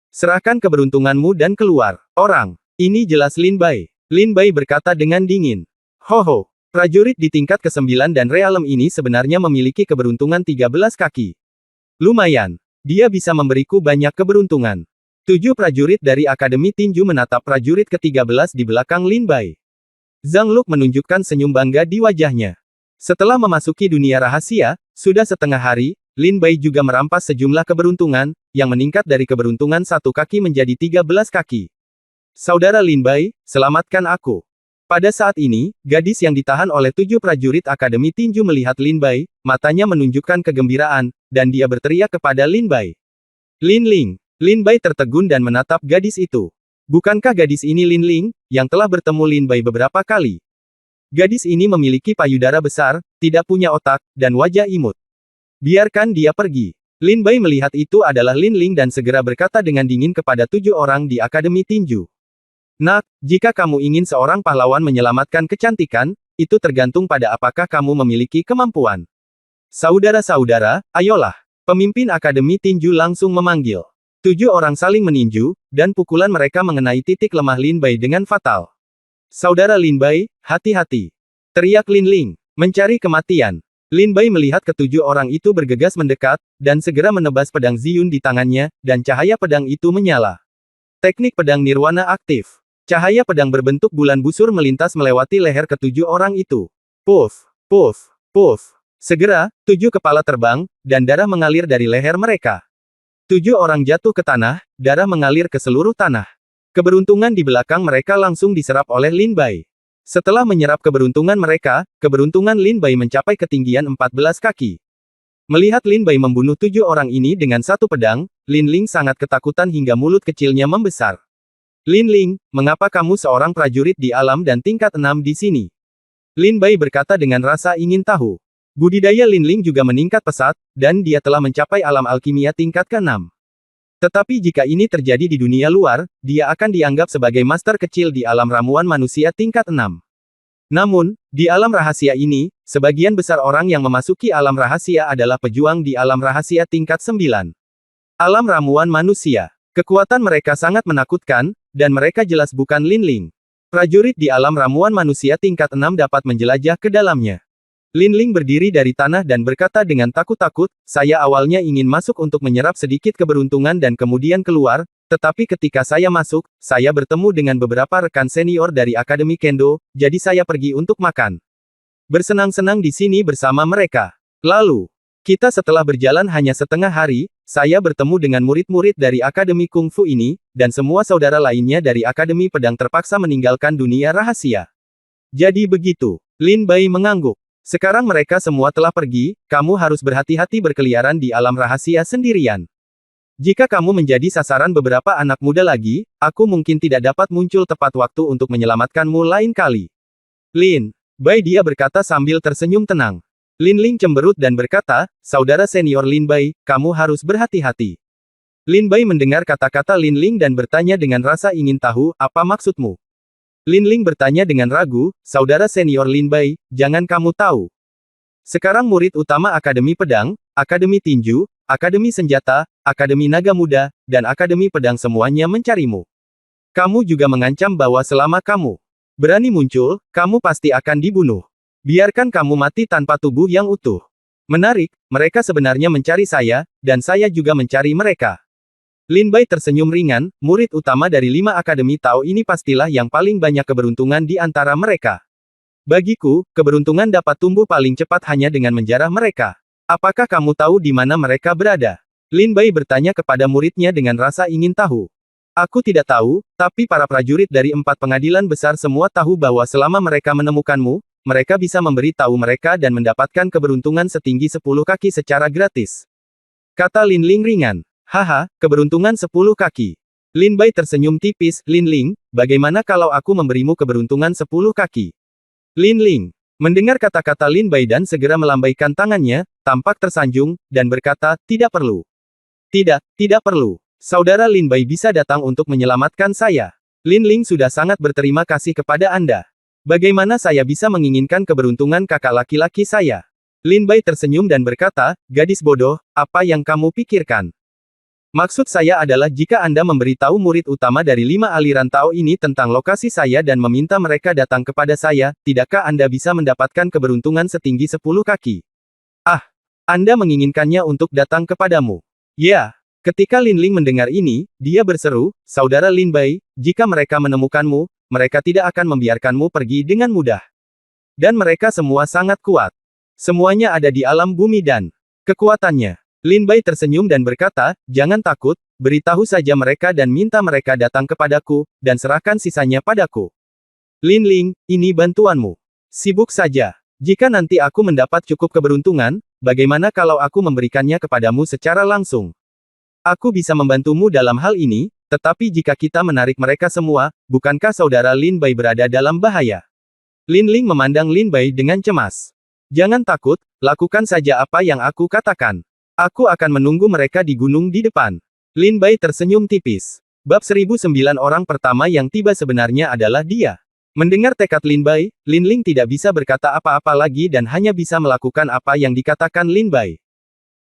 [SPEAKER 1] Serahkan keberuntunganmu dan keluar. Orang. Ini jelas Lin Bai. Lin Bai berkata dengan dingin. Hoho, prajurit di tingkat ke-9 dan realem ini sebenarnya memiliki keberuntungan 13 kaki. Lumayan. Dia bisa memberiku banyak keberuntungan. 7 prajurit dari Akademi Tinju menatap prajurit ke-13 di belakang Lin Bai. Zhang Luk menunjukkan senyum bangga di wajahnya. Setelah memasuki dunia rahasia, sudah setengah hari, Lin Bai juga merampas sejumlah keberuntungan, yang meningkat dari keberuntungan 1 kaki menjadi 13 kaki. Saudara Lin Bai, selamatkan aku. Pada saat ini, gadis yang ditahan oleh 7 prajurit Akademi Tinju melihat Lin Bai, matanya menunjukkan kegembiraan, dan dia berteriak kepada Lin Bai. Lin Ling. Lin Bai tertegun dan menatap gadis itu. Bukankah gadis ini Lin Ling, yang telah bertemu Lin Bai beberapa kali? Gadis ini memiliki payudara besar, tidak punya otak, dan wajah imut. Biarkan dia pergi. Lin Bai melihat itu adalah Lin Ling dan segera berkata dengan dingin kepada 7 orang di Akademi Tinju. Nak, jika kamu ingin seorang pahlawan menyelamatkan kecantikan, itu tergantung pada apakah kamu memiliki kemampuan. Saudara-saudara, ayolah. Pemimpin Akademi Tinju langsung memanggil. 7 orang saling meninju, dan pukulan mereka mengenai titik lemah Lin Bai dengan fatal. Saudara Lin Bai, hati-hati. Teriak Lin Ling. Mencari kematian. Lin Bai melihat ke-7 orang itu bergegas mendekat, dan segera menebas pedang Ziyun di tangannya, dan cahaya pedang itu menyala. Teknik pedang Nirwana aktif. Cahaya pedang berbentuk bulan busur melintas melewati leher ke-7 orang itu. Puff, puff, puff. Segera, 7 kepala terbang, dan darah mengalir dari leher mereka. 7 orang jatuh ke tanah, darah mengalir ke seluruh tanah. Keberuntungan di belakang mereka langsung diserap oleh Lin Bai. Setelah menyerap keberuntungan mereka, keberuntungan Lin Bai mencapai ketinggian 14 kaki. Melihat Lin Bai membunuh 7 orang ini dengan 1 pedang, Lin Ling sangat ketakutan hingga mulut kecilnya membesar. Lin Ling, mengapa kamu seorang prajurit di alam dan tingkat 6 di sini? Lin Bai berkata dengan rasa ingin tahu. Budidaya Lin Ling juga meningkat pesat, dan dia telah mencapai alam alkimia tingkat ke-6. Tetapi jika ini terjadi di dunia luar, dia akan dianggap sebagai master kecil di alam ramuan manusia tingkat 6. Namun, di alam rahasia ini, sebagian besar orang yang memasuki alam rahasia adalah pejuang di alam rahasia tingkat 9. Alam ramuan manusia. Kekuatan mereka sangat menakutkan, dan mereka jelas bukan Lin Ling. Prajurit di alam ramuan manusia tingkat 6 dapat menjelajah ke dalamnya. Lin Ling berdiri dari tanah dan berkata dengan takut-takut, saya awalnya ingin masuk untuk menyerap sedikit keberuntungan dan kemudian keluar, tetapi ketika saya masuk, saya bertemu dengan beberapa rekan senior dari Akademi Kendo, jadi saya pergi untuk makan. Bersenang-senang di sini bersama mereka. Lalu, kita setelah berjalan hanya setengah hari, saya bertemu dengan murid-murid dari Akademi Kungfu ini, dan semua saudara lainnya dari Akademi Pedang terpaksa meninggalkan dunia rahasia. Jadi begitu. Lin Bai mengangguk. Sekarang mereka semua telah pergi, kamu harus berhati-hati berkeliaran di alam rahasia sendirian. Jika kamu menjadi sasaran beberapa anak muda lagi, aku mungkin tidak dapat muncul tepat waktu untuk menyelamatkanmu lain kali. Lin Bai, dia berkata sambil tersenyum tenang. Lin Ling cemberut dan berkata, saudara senior Lin Bai, kamu harus berhati-hati. Lin Bai mendengar kata-kata Lin Ling dan bertanya dengan rasa ingin tahu, apa maksudmu? Lin Ling bertanya dengan ragu, saudara senior Lin Bai, jangan kamu tahu. Sekarang murid utama Akademi Pedang, Akademi Tinju, Akademi Senjata, Akademi Naga Muda, dan Akademi Pedang semuanya mencarimu. Kamu juga mengancam bahwa selama kamu berani muncul, kamu pasti akan dibunuh. Biarkan kamu mati tanpa tubuh yang utuh. Menarik, mereka sebenarnya mencari saya, dan saya juga mencari mereka. Lin Bai tersenyum ringan, murid utama dari 5 Akademi Tao ini pastilah yang paling banyak keberuntungan di antara mereka. Bagiku, keberuntungan dapat tumbuh paling cepat hanya dengan menjarah mereka. Apakah kamu tahu di mana mereka berada? Lin Bai bertanya kepada muridnya dengan rasa ingin tahu. Aku tidak tahu, tapi para prajurit dari 4 pengadilan besar semua tahu bahwa selama mereka menemukanmu, mereka bisa memberi tahu mereka dan mendapatkan keberuntungan setinggi 10 kaki secara gratis. Kata Lin Ling ringan. Haha, keberuntungan 10 kaki. Lin Bai tersenyum tipis, Lin Ling, bagaimana kalau aku memberimu keberuntungan 10 kaki? Lin Ling mendengar kata-kata Lin Bai dan segera melambaikan tangannya, tampak tersanjung, dan berkata, tidak perlu. Tidak perlu. Saudara Lin Bai bisa datang untuk menyelamatkan saya. Lin Ling sudah sangat berterima kasih kepada Anda. Bagaimana saya bisa menginginkan keberuntungan kakak laki-laki saya? Lin Bai tersenyum dan berkata, gadis bodoh, apa yang kamu pikirkan? Maksud saya adalah jika Anda memberitahu murid utama dari 5 aliran Tao ini tentang lokasi saya dan meminta mereka datang kepada saya, tidakkah Anda bisa mendapatkan keberuntungan setinggi 10 kaki? Ah, Anda menginginkannya untuk datang kepadamu. Ya, Ketika Lin Ling mendengar ini, dia berseru, "Saudara Lin Bai, jika mereka menemukanmu, mereka tidak akan membiarkanmu pergi dengan mudah. Dan mereka semua sangat kuat. Semuanya ada di alam bumi dan kekuatannya." Lin Bai tersenyum dan berkata, "Jangan takut, beritahu saja mereka dan minta mereka datang kepadaku, dan serahkan sisanya padaku. Lin Ling, ini bantuanmu. Sibuk saja. Jika nanti aku mendapat cukup keberuntungan, bagaimana kalau aku memberikannya kepadamu secara langsung? Aku bisa membantumu dalam hal ini, tetapi jika kita menarik mereka semua, bukankah saudara Lin Bai berada dalam bahaya?" Lin Ling memandang Lin Bai dengan cemas. "Jangan takut, lakukan saja apa yang aku katakan. Aku akan menunggu mereka di gunung di depan." Lin Bai tersenyum tipis. Bab 1009 orang pertama yang tiba sebenarnya adalah dia. Mendengar tekad Lin Bai, Lin Ling tidak bisa berkata apa-apa lagi dan hanya bisa melakukan apa yang dikatakan Lin Bai.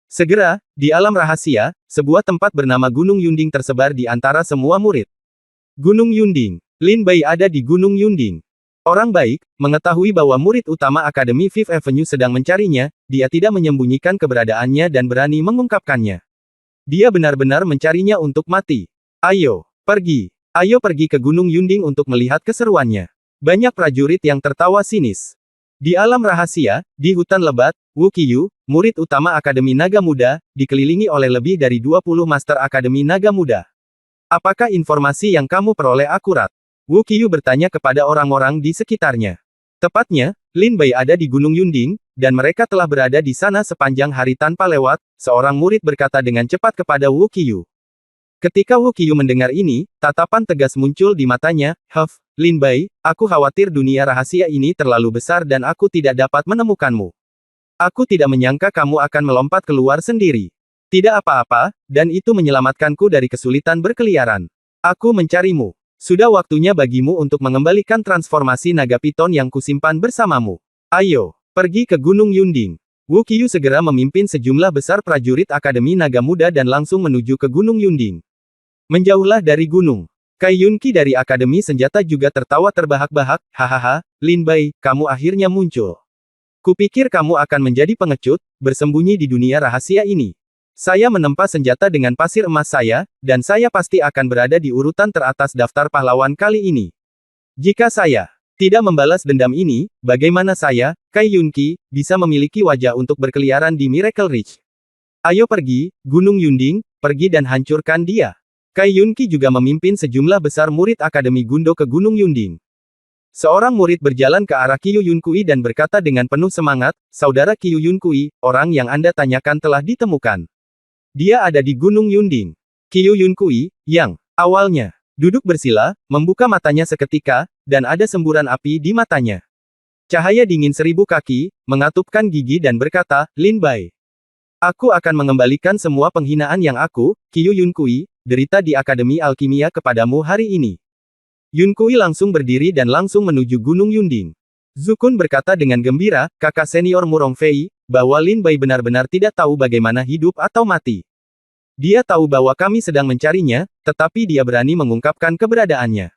[SPEAKER 1] Segera, di alam rahasia, sebuah tempat bernama Gunung Yunding tersebar di antara semua murid. Gunung Yunding. Lin Bai ada di Gunung Yunding. Orang baik, mengetahui bahwa murid utama Akademi Fifth Avenue sedang mencarinya, dia tidak menyembunyikan keberadaannya dan berani mengungkapkannya. Dia benar-benar mencarinya untuk mati. Ayo, pergi. Ayo pergi ke Gunung Yunding untuk melihat keseruannya. Banyak prajurit yang tertawa sinis. Di alam rahasia, di hutan lebat, Wu Qiyu, murid utama Akademi Naga Muda, dikelilingi oleh lebih dari 20 Master Akademi Naga Muda. "Apakah informasi yang kamu peroleh akurat?" Wu Qiyu bertanya kepada orang-orang di sekitarnya. Tepatnya, Lin Bai ada di Gunung Yunding, dan mereka telah berada di sana sepanjang hari tanpa lewat, seorang murid berkata dengan cepat kepada Wu Qiyu. Ketika Wu Qiyu mendengar ini, tatapan tegas muncul di matanya. Lin Bai, aku khawatir dunia rahasia ini terlalu besar dan aku tidak dapat menemukanmu. Aku tidak menyangka kamu akan melompat keluar sendiri. Tidak apa-apa, dan itu menyelamatkanku dari kesulitan berkeliaran. Aku mencarimu. Sudah waktunya bagimu untuk mengembalikan transformasi naga piton yang kusimpan bersamamu. Ayo, pergi ke Gunung Yunding." Wu Qiyu segera memimpin sejumlah besar prajurit Akademi Naga Muda dan langsung menuju ke Gunung Yunding. Menjauhlah dari gunung. Kai Yunqi dari Akademi Senjata juga tertawa terbahak-bahak, "Hahaha, Lin Bai, kamu akhirnya muncul. Kupikir kamu akan menjadi pengecut, bersembunyi di dunia rahasia ini. Saya menempa senjata dengan pasir emas saya, dan saya pasti akan berada di urutan teratas daftar pahlawan kali ini. Jika saya tidak membalas dendam ini, bagaimana saya, Kai Yunqi, bisa memiliki wajah untuk berkeliaran di Miracle Ridge? Ayo pergi, Gunung Yunding, pergi dan hancurkan dia." Kai Yunqi juga memimpin sejumlah besar murid Akademi Gundo ke Gunung Yunding. Seorang murid berjalan ke arah Qiyu Yunkui dan berkata dengan penuh semangat, "Saudara Qiyu Yunkui, orang yang Anda tanyakan telah ditemukan. Dia ada di Gunung Yunding." Qiyu Yunkui, yang awalnya duduk bersila, membuka matanya seketika, dan ada semburan api di matanya. Cahaya dingin 1000 kaki, mengatupkan gigi dan berkata, "Lin Bai. Aku akan mengembalikan semua penghinaan yang aku, Qiyu Yunkui, derita di Akademi Alkimia kepadamu hari ini." Yunkui langsung berdiri dan langsung menuju Gunung Yunding. Zukun berkata dengan gembira, "Kakak senior Murong Fei, bahwa Lin Bai benar-benar tidak tahu bagaimana hidup atau mati. Dia tahu bahwa kami sedang mencarinya, tetapi dia berani mengungkapkan keberadaannya.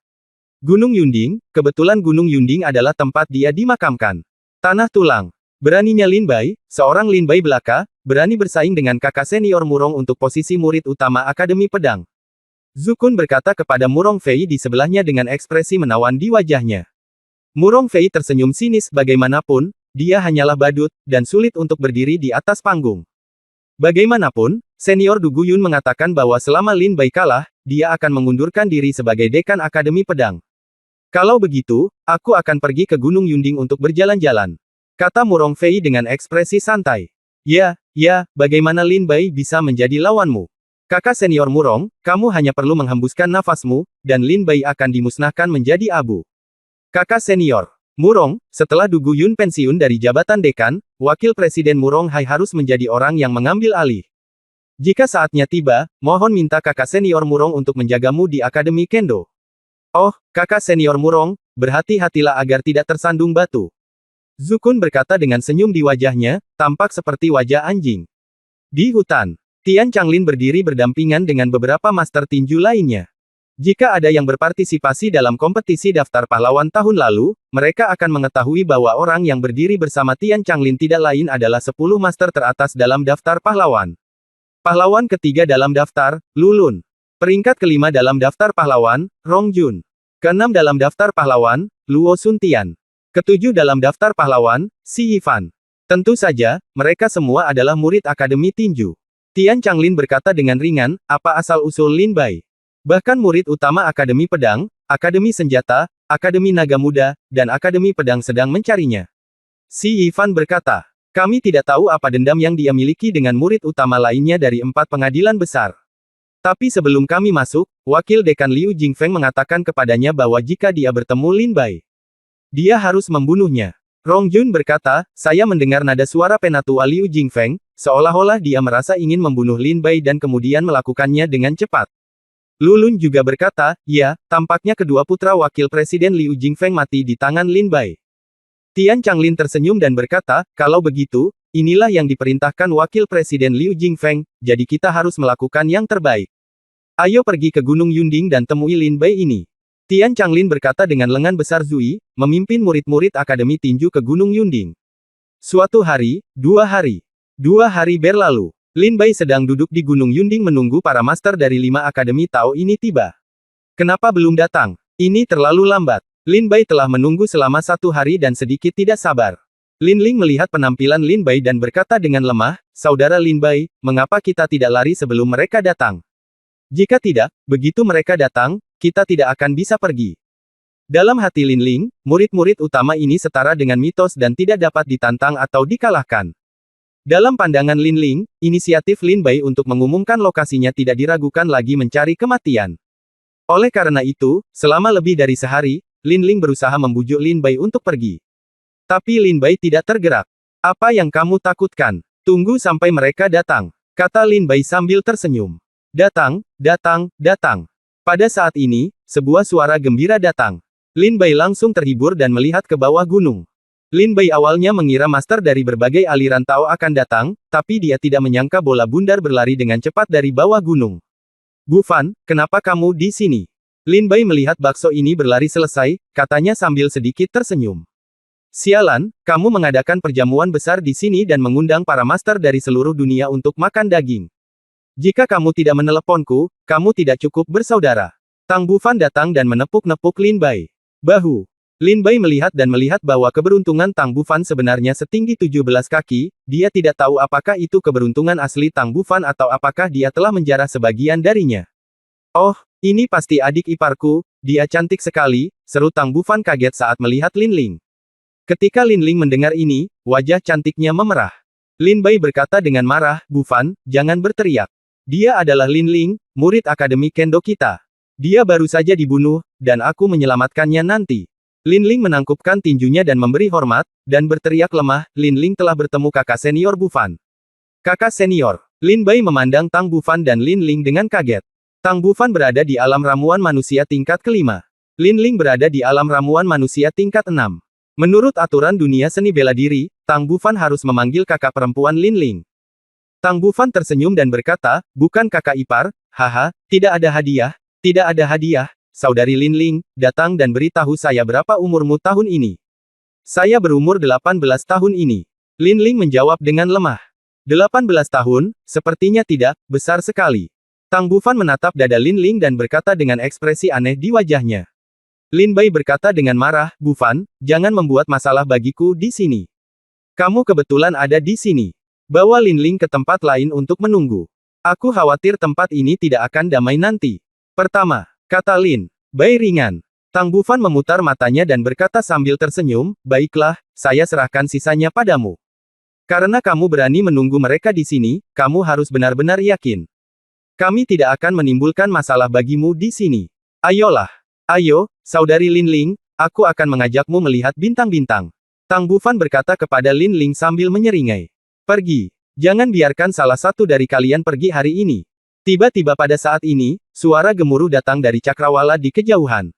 [SPEAKER 1] Gunung Yunding, kebetulan Gunung Yunding adalah tempat dia dimakamkan. Tanah tulang. Beraninya Lin Bai, seorang Lin Bai belaka, berani bersaing dengan kakak senior Murong untuk posisi murid utama Akademi Pedang." Zukun berkata kepada Murong Fei di sebelahnya dengan ekspresi menawan di wajahnya. Murong Fei tersenyum sinis, bagaimanapun, dia hanyalah badut, dan sulit untuk berdiri di atas panggung. Bagaimanapun, senior Du Guyun mengatakan bahwa selama Lin Bai kalah, dia akan mengundurkan diri sebagai dekan Akademi Pedang. "Kalau begitu, aku akan pergi ke Gunung Yunding untuk berjalan-jalan," kata Murong Fei dengan ekspresi santai. Ya, bagaimana Lin Bai bisa menjadi lawanmu? Kakak senior Murong, kamu hanya perlu menghembuskan nafasmu, dan Lin Bai akan dimusnahkan menjadi abu. Kakak senior Murong, setelah Du Guyun pensiun dari jabatan dekan, Wakil Presiden Murong Hai harus menjadi orang yang mengambil alih. Jika saatnya tiba, mohon minta kakak senior Murong untuk menjagamu di Akademi Kendo. Oh, kakak senior Murong, berhati-hatilah agar tidak tersandung batu. Zukun berkata dengan senyum di wajahnya, tampak seperti wajah anjing. Di hutan, Tian Changlin berdiri berdampingan dengan beberapa master tinju lainnya. Jika ada yang berpartisipasi dalam kompetisi daftar pahlawan tahun lalu, mereka akan mengetahui bahwa orang yang berdiri bersama Tian Changlin tidak lain adalah 10 master teratas dalam daftar pahlawan. Pahlawan ketiga dalam daftar, Lulun. Peringkat kelima dalam daftar pahlawan, Rongjun. Keenam dalam daftar pahlawan, Luo Suntian. Ketujuh dalam daftar pahlawan, Si Yifan. Tentu saja, mereka semua adalah murid Akademi Tinju. Tian Changlin berkata dengan ringan, apa asal-usul Lin Bai? Bahkan murid utama Akademi Pedang, Akademi Senjata, Akademi Naga Muda, dan Akademi Pedang sedang mencarinya. Si Yifan berkata, kami tidak tahu apa dendam yang dia miliki dengan murid utama lainnya dari 4 pengadilan besar. Tapi sebelum kami masuk, Wakil Dekan Liu Jingfeng mengatakan kepadanya bahwa jika dia bertemu Lin Bai, dia harus membunuhnya. Rongjun berkata, saya mendengar nada suara penatua Liu Jingfeng, seolah-olah dia merasa ingin membunuh Lin Bai dan kemudian melakukannya dengan cepat. Lulun juga berkata, ya, tampaknya kedua putra wakil presiden Liu Jingfeng mati di tangan Lin Bai. Tian Changlin tersenyum dan berkata, kalau begitu, inilah yang diperintahkan wakil presiden Liu Jingfeng, jadi kita harus melakukan yang terbaik. Ayo pergi ke Gunung Yunding dan temui Lin Bai ini. Tian Changlin berkata dengan lengan besar Zui, memimpin murid-murid Akademi Tinju ke Gunung Yunding. Suatu hari, 2 hari. 2 hari berlalu. Lin Bai sedang duduk di Gunung Yunding menunggu para master dari 5 Akademi Tao ini tiba. Kenapa belum datang? Ini terlalu lambat. Lin Bai telah menunggu selama 1 hari dan sedikit tidak sabar. Lin Ling melihat penampilan Lin Bai dan berkata dengan lemah, saudara Lin Bai, mengapa kita tidak lari sebelum mereka datang? Jika tidak, begitu mereka datang, kita tidak akan bisa pergi. Dalam hati Lin Ling, murid-murid utama ini setara dengan mitos dan tidak dapat ditantang atau dikalahkan. Dalam pandangan Lin Ling, inisiatif Lin Bai untuk mengumumkan lokasinya tidak diragukan lagi mencari kematian. Oleh karena itu, selama lebih dari sehari, Lin Ling berusaha membujuk Lin Bai untuk pergi. Tapi Lin Bai tidak tergerak. Apa yang kamu takutkan? Tunggu sampai mereka datang, kata Lin Bai sambil tersenyum. Datang, datang, datang. Pada saat ini, sebuah suara gembira datang. Lin Bai langsung terhibur dan melihat ke bawah gunung. Lin Bai awalnya mengira master dari berbagai aliran Tao akan datang, tapi dia tidak menyangka bola bundar berlari dengan cepat dari bawah gunung. Bu Fan, kenapa kamu di sini? Lin Bai melihat bakso ini berlari selesai, katanya sambil sedikit tersenyum. Sialan, kamu mengadakan perjamuan besar di sini dan mengundang para master dari seluruh dunia untuk makan daging. Jika kamu tidak meneleponku, kamu tidak cukup bersaudara. Tang Bufan datang dan menepuk-nepuk Lin Bai. Bahu. Lin Bai melihat dan melihat bahwa keberuntungan Tang Bufan sebenarnya setinggi 17 kaki, dia tidak tahu apakah itu keberuntungan asli Tang Bufan atau apakah dia telah menjarah sebagian darinya. Oh, ini pasti adik iparku, dia cantik sekali, seru Tang Bufan kaget saat melihat Lin Ling. Ketika Lin Ling mendengar ini, wajah cantiknya memerah. Lin Bai berkata dengan marah, Bufan, jangan berteriak. Dia adalah Lin Ling, murid Akademi Kendo kita. Dia baru saja dibunuh, dan aku menyelamatkannya nanti. Lin Ling menangkupkan tinjunya dan memberi hormat, dan berteriak lemah, Lin Ling telah bertemu kakak senior Bufan. Kakak senior. Lin Bai memandang Tang Bufan dan Lin Ling dengan kaget. Tang Bufan berada di alam ramuan manusia tingkat kelima. Lin Ling berada di alam ramuan manusia tingkat 6. Menurut aturan dunia seni bela diri, Tang Bufan harus memanggil kakak perempuan Lin Ling. Tang Bufan tersenyum dan berkata, bukan kakak ipar, haha, tidak ada hadiah, saudari Lin Ling, datang dan beritahu saya berapa umurmu tahun ini. Saya berumur 18 tahun ini. Lin Ling menjawab dengan lemah. 18 tahun, sepertinya tidak, besar sekali. Tang Bufan menatap dada Lin Ling dan berkata dengan ekspresi aneh di wajahnya. Lin Bai berkata dengan marah, Bufan, jangan membuat masalah bagiku di sini. Kamu kebetulan ada di sini. Bawa Lin Ling ke tempat lain untuk menunggu. Aku khawatir tempat ini tidak akan damai nanti. Pertama, kata Lin Bai ringan. Tang Bufan memutar matanya dan berkata sambil tersenyum, baiklah, saya serahkan sisanya padamu. Karena kamu berani menunggu mereka di sini, kamu harus benar-benar yakin. Kami tidak akan menimbulkan masalah bagimu di sini. Ayolah. Ayo, saudari Lin Ling, aku akan mengajakmu melihat bintang-bintang. Tang Bufan berkata kepada Lin Ling sambil menyeringai. Pergi. Jangan biarkan salah satu dari kalian pergi hari ini. Tiba-tiba pada saat ini, suara gemuruh datang dari cakrawala di kejauhan.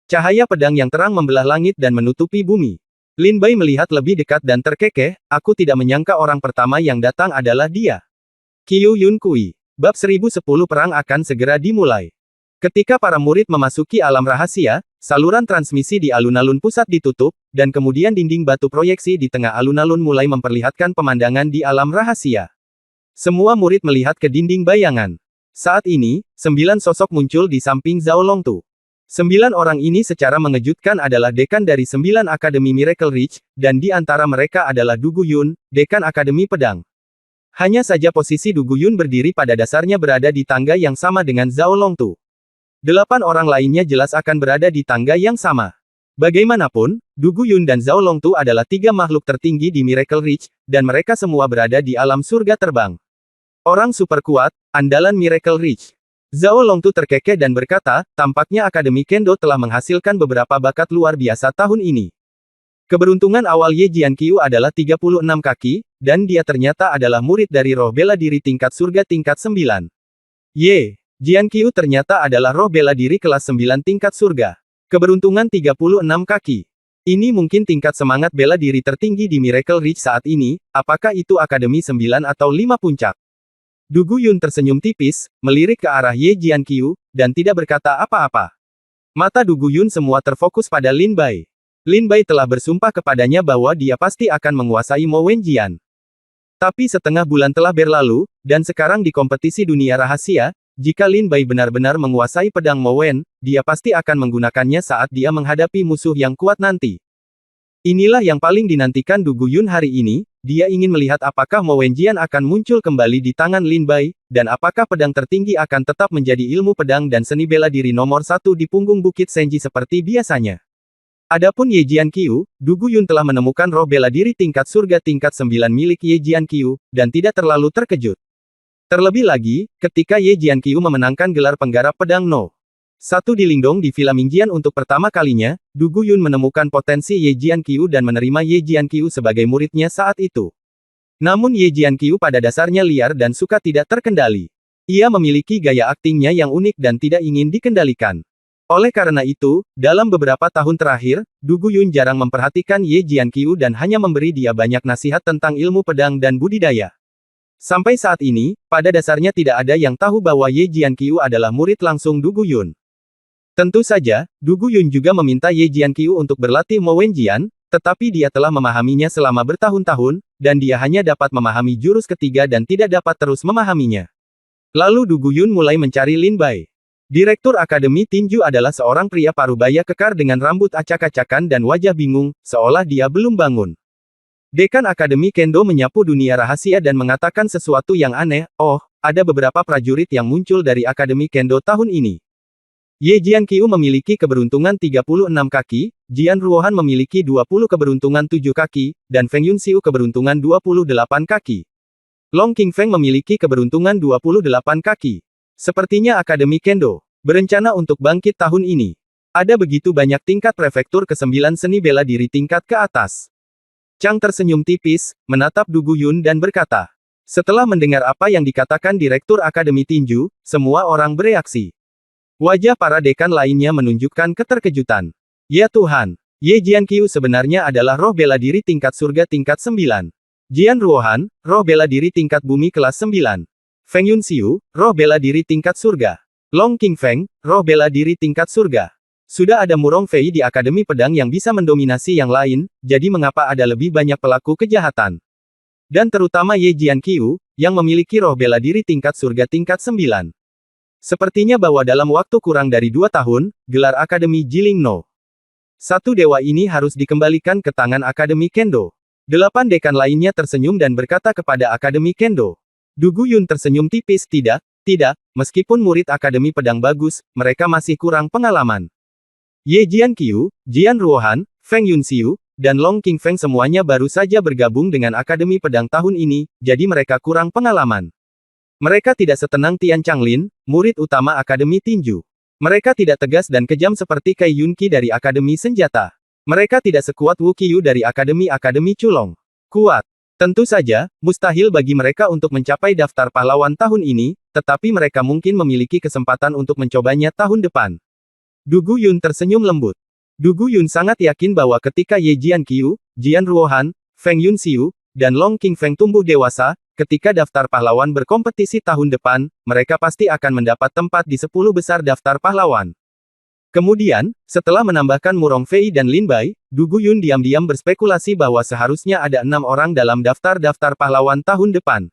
[SPEAKER 1] Cahaya pedang yang terang membelah langit dan menutupi bumi. Lin Bai melihat lebih dekat dan terkekeh, aku tidak menyangka orang pertama yang datang adalah dia. Qiu Yun Kui. Bab 1010 perang akan segera dimulai. Ketika para murid memasuki alam rahasia, saluran transmisi di alun-alun pusat ditutup, dan kemudian dinding batu proyeksi di tengah alun-alun mulai memperlihatkan pemandangan di alam rahasia. Semua murid melihat ke dinding bayangan. Saat ini, 9 sosok muncul di samping Zhao Longtu. 9 orang ini secara mengejutkan adalah dekan dari 9 Akademi Miracle Ridge, dan di antara mereka adalah Du Guyun, dekan Akademi Pedang. Hanya saja posisi Du Guyun berdiri pada dasarnya berada di tangga yang sama dengan Zhao Longtu. 8 orang lainnya jelas akan berada di tangga yang sama. Bagaimanapun, Du Guyun dan Zhao Longtu adalah 3 makhluk tertinggi di Miracle Ridge, dan mereka semua berada di alam surga terbang. Orang super kuat, andalan Miracle Ridge. Zhao Longtu terkekeh dan berkata, tampaknya Akademi Kendo telah menghasilkan beberapa bakat luar biasa tahun ini. Keberuntungan awal Ye Jianqiu adalah 36 kaki, dan dia ternyata adalah murid dari roh bela diri tingkat surga tingkat 9. Ye Jianqiu ternyata adalah roh bela diri kelas 9 tingkat surga. Keberuntungan 36 kaki. Ini mungkin tingkat semangat bela diri tertinggi di Miracle Ridge saat ini, apakah itu Akademi 9 atau 5 puncak? Du Guyun tersenyum tipis, melirik ke arah Ye Jianqiu, dan tidak berkata apa-apa. Mata Du Guyun semua terfokus pada Lin Bai. Lin Bai telah bersumpah kepadanya bahwa dia pasti akan menguasai Mo Wenjian. Tapi setengah bulan telah berlalu, dan sekarang di kompetisi dunia rahasia, jika Lin Bai benar-benar menguasai pedang Mo Wen, dia pasti akan menggunakannya saat dia menghadapi musuh yang kuat nanti. Inilah yang paling dinantikan Du Guyun hari ini, dia ingin melihat apakah Mo Wenjian akan muncul kembali di tangan Lin Bai, dan apakah pedang tertinggi akan tetap menjadi ilmu pedang dan seni bela diri nomor 1 di punggung Bukit Senji seperti biasanya. Adapun Ye Jianqiu, Du Guyun telah menemukan roh bela diri tingkat surga tingkat 9 milik Ye Jianqiu, dan tidak terlalu terkejut. Terlebih lagi, ketika Ye Jianqiu memenangkan gelar penggarap pedang No. 1 di Lingdong di Villa Mingjian untuk pertama kalinya, Du Guyun menemukan potensi Ye Jianqiu dan menerima Ye Jianqiu sebagai muridnya saat itu. Namun Ye Jianqiu pada dasarnya liar dan suka tidak terkendali. Ia memiliki gaya aktingnya yang unik dan tidak ingin dikendalikan. Oleh karena itu, dalam beberapa tahun terakhir, Du Guyun jarang memperhatikan Ye Jianqiu dan hanya memberi dia banyak nasihat tentang ilmu pedang dan budidaya. Sampai saat ini, pada dasarnya tidak ada yang tahu bahwa Ye Jianqiu adalah murid langsung Du Guyun. Tentu saja, Du Guyun juga meminta Ye Jianqiu untuk berlatih Mo Wenjian, tetapi dia telah memahaminya selama bertahun-tahun, dan dia hanya dapat memahami jurus ketiga dan tidak dapat terus memahaminya. Lalu Du Guyun mulai mencari Lin Bai. Direktur Akademi Tinju adalah seorang pria parubaya kekar dengan rambut acak-acakan dan wajah bingung, seolah dia belum bangun. Dekan Akademi Kendo menyapu dunia rahasia dan mengatakan sesuatu yang aneh, oh, ada beberapa prajurit yang muncul dari Akademi Kendo tahun ini. Ye Jianqiu memiliki keberuntungan 36 kaki, Jian Ruohan memiliki 20 keberuntungan 7 kaki, dan Feng Yunxiu keberuntungan 28 kaki. Long Qingfeng memiliki keberuntungan 28 kaki. Sepertinya Akademi Kendo berencana untuk bangkit tahun ini. Ada begitu banyak tingkat prefektur ke-9 seni bela diri tingkat ke atas. Chang tersenyum tipis, menatap Du Guyun dan berkata. Setelah mendengar apa yang dikatakan Direktur Akademi Tinju, semua orang bereaksi. Wajah para dekan lainnya menunjukkan keterkejutan. Ya Tuhan, Ye Jianqiu sebenarnya adalah roh bela diri tingkat surga tingkat 9. Jian Ruohan, roh bela diri tingkat bumi kelas 9. Feng Yunxiu, roh bela diri tingkat surga. Long Qingfeng, roh bela diri tingkat surga. Sudah ada Murong Fei di Akademi Pedang yang bisa mendominasi yang lain, jadi mengapa ada lebih banyak pelaku kejahatan? Dan terutama Ye Jianqiu, yang memiliki roh bela diri tingkat surga tingkat 9. Sepertinya bahwa dalam waktu kurang dari 2 tahun, gelar Akademi Jiling No. 1 dewa ini harus dikembalikan ke tangan Akademi Kendo. 8 dekan lainnya tersenyum dan berkata kepada Akademi Kendo. Du Guyun tersenyum tipis, tidak, meskipun murid Akademi Pedang bagus, mereka masih kurang pengalaman. Ye Jianqiu, Jian Ruohan, Feng Yunxiu, dan Long Qingfeng semuanya baru saja bergabung dengan Akademi Pedang tahun ini, jadi mereka kurang pengalaman. Mereka tidak setenang Tian Changlin, murid utama Akademi Tinju. Mereka tidak tegas dan kejam seperti Kai Yunqi dari Akademi Senjata. Mereka tidak sekuat Wu Qiyu dari Akademi Culong. Kuat. Tentu saja, mustahil bagi mereka untuk mencapai daftar pahlawan tahun ini, tetapi mereka mungkin memiliki kesempatan untuk mencobanya tahun depan. Du Guyun tersenyum lembut. Du Guyun sangat yakin bahwa ketika Ye Jianqiu, Jian Ruohan, Feng Yunxiu, dan Long Qingfeng tumbuh dewasa, ketika daftar pahlawan berkompetisi tahun depan, mereka pasti akan mendapat tempat di 10 besar daftar pahlawan. Kemudian, setelah menambahkan Murong Fei dan Lin Bai, Du Guyun diam-diam berspekulasi bahwa seharusnya ada 6 orang dalam daftar-daftar pahlawan tahun depan.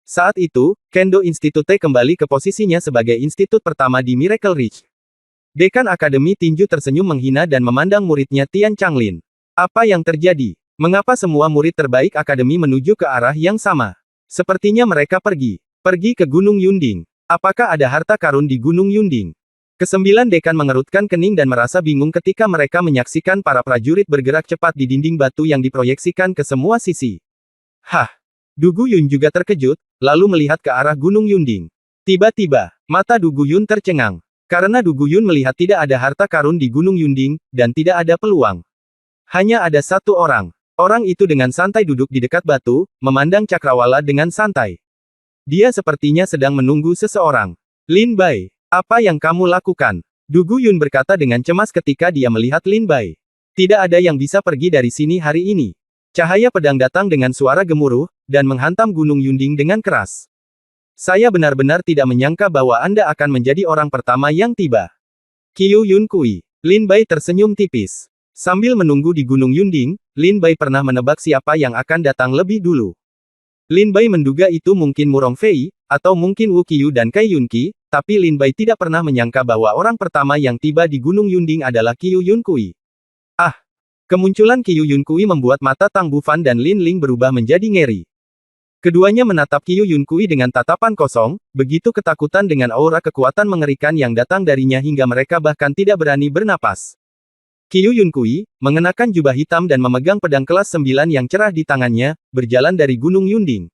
[SPEAKER 1] Saat itu, Kendo Institute kembali ke posisinya sebagai institut pertama di Miracle Ridge. Dekan Akademi Tinju tersenyum menghina dan memandang muridnya Tian Changlin. Apa yang terjadi? Mengapa semua murid terbaik Akademi menuju ke arah yang sama? Sepertinya mereka pergi ke Gunung Yunding. Apakah ada harta karun di Gunung Yunding? Kesembilan dekan mengerutkan kening dan merasa bingung ketika mereka menyaksikan para prajurit bergerak cepat di dinding batu yang diproyeksikan ke semua sisi. Hah! Du Guyun juga terkejut, lalu melihat ke arah Gunung Yunding. Tiba-tiba, mata Du Guyun tercengang. Karena Du Guyun melihat tidak ada harta karun di Gunung Yunding, dan tidak ada peluang. Hanya ada satu orang. Orang itu dengan santai duduk di dekat batu, memandang cakrawala dengan santai. Dia sepertinya sedang menunggu seseorang. Lin Bai, apa yang kamu lakukan? Du Guyun berkata dengan cemas ketika dia melihat Lin Bai. Tidak ada yang bisa pergi dari sini hari ini. Cahaya pedang datang dengan suara gemuruh, dan menghantam Gunung Yunding dengan keras. Saya benar-benar tidak menyangka bahwa Anda akan menjadi orang pertama yang tiba. Qiu Yun Kui. Lin Bai tersenyum tipis. Sambil menunggu di Gunung Yunding, Lin Bai pernah menebak siapa yang akan datang lebih dulu. Lin Bai menduga itu mungkin Murong Fei, atau mungkin Wu Qiu dan Kai Yunqi, tapi Lin Bai tidak pernah menyangka bahwa orang pertama yang tiba di Gunung Yunding adalah Qiu Yun Kui. Ah! Kemunculan Qiu Yun Kui membuat mata Tang Bufan dan Lin Ling berubah menjadi ngeri. Keduanya menatap Qiu Yun Kui dengan tatapan kosong, begitu ketakutan dengan aura kekuatan mengerikan yang datang darinya hingga mereka bahkan tidak berani bernapas. Qiu Yun Kui, mengenakan jubah hitam dan memegang pedang kelas 9 yang cerah di tangannya, berjalan dari Gunung Yunding.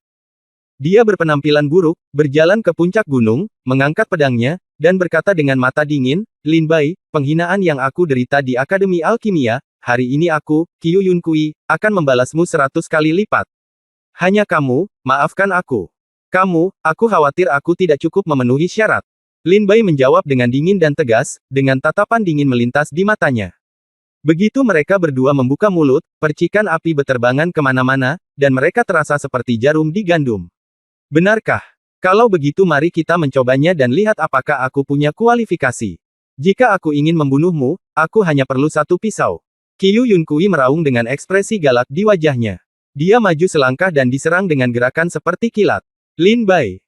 [SPEAKER 1] Dia berpenampilan buruk, berjalan ke puncak gunung, mengangkat pedangnya, dan berkata dengan mata dingin, Lin Bai, penghinaan yang aku derita di Akademi Alkimia, hari ini aku, Qiu Yun Kui, akan membalasmu 100 kali lipat. Hanya kamu, maafkan aku. Aku khawatir aku tidak cukup memenuhi syarat. Lin Bai menjawab dengan dingin dan tegas, dengan tatapan dingin melintas di matanya. Begitu mereka berdua membuka mulut, percikan api beterbangan kemana-mana, dan mereka terasa seperti jarum di gandum. Benarkah? Kalau begitu mari kita mencobanya dan lihat apakah aku punya kualifikasi. Jika aku ingin membunuhmu, aku hanya perlu satu pisau. Qiu Yun Kui meraung dengan ekspresi galak di wajahnya. Dia maju selangkah dan diserang dengan gerakan seperti kilat. Lin Bai,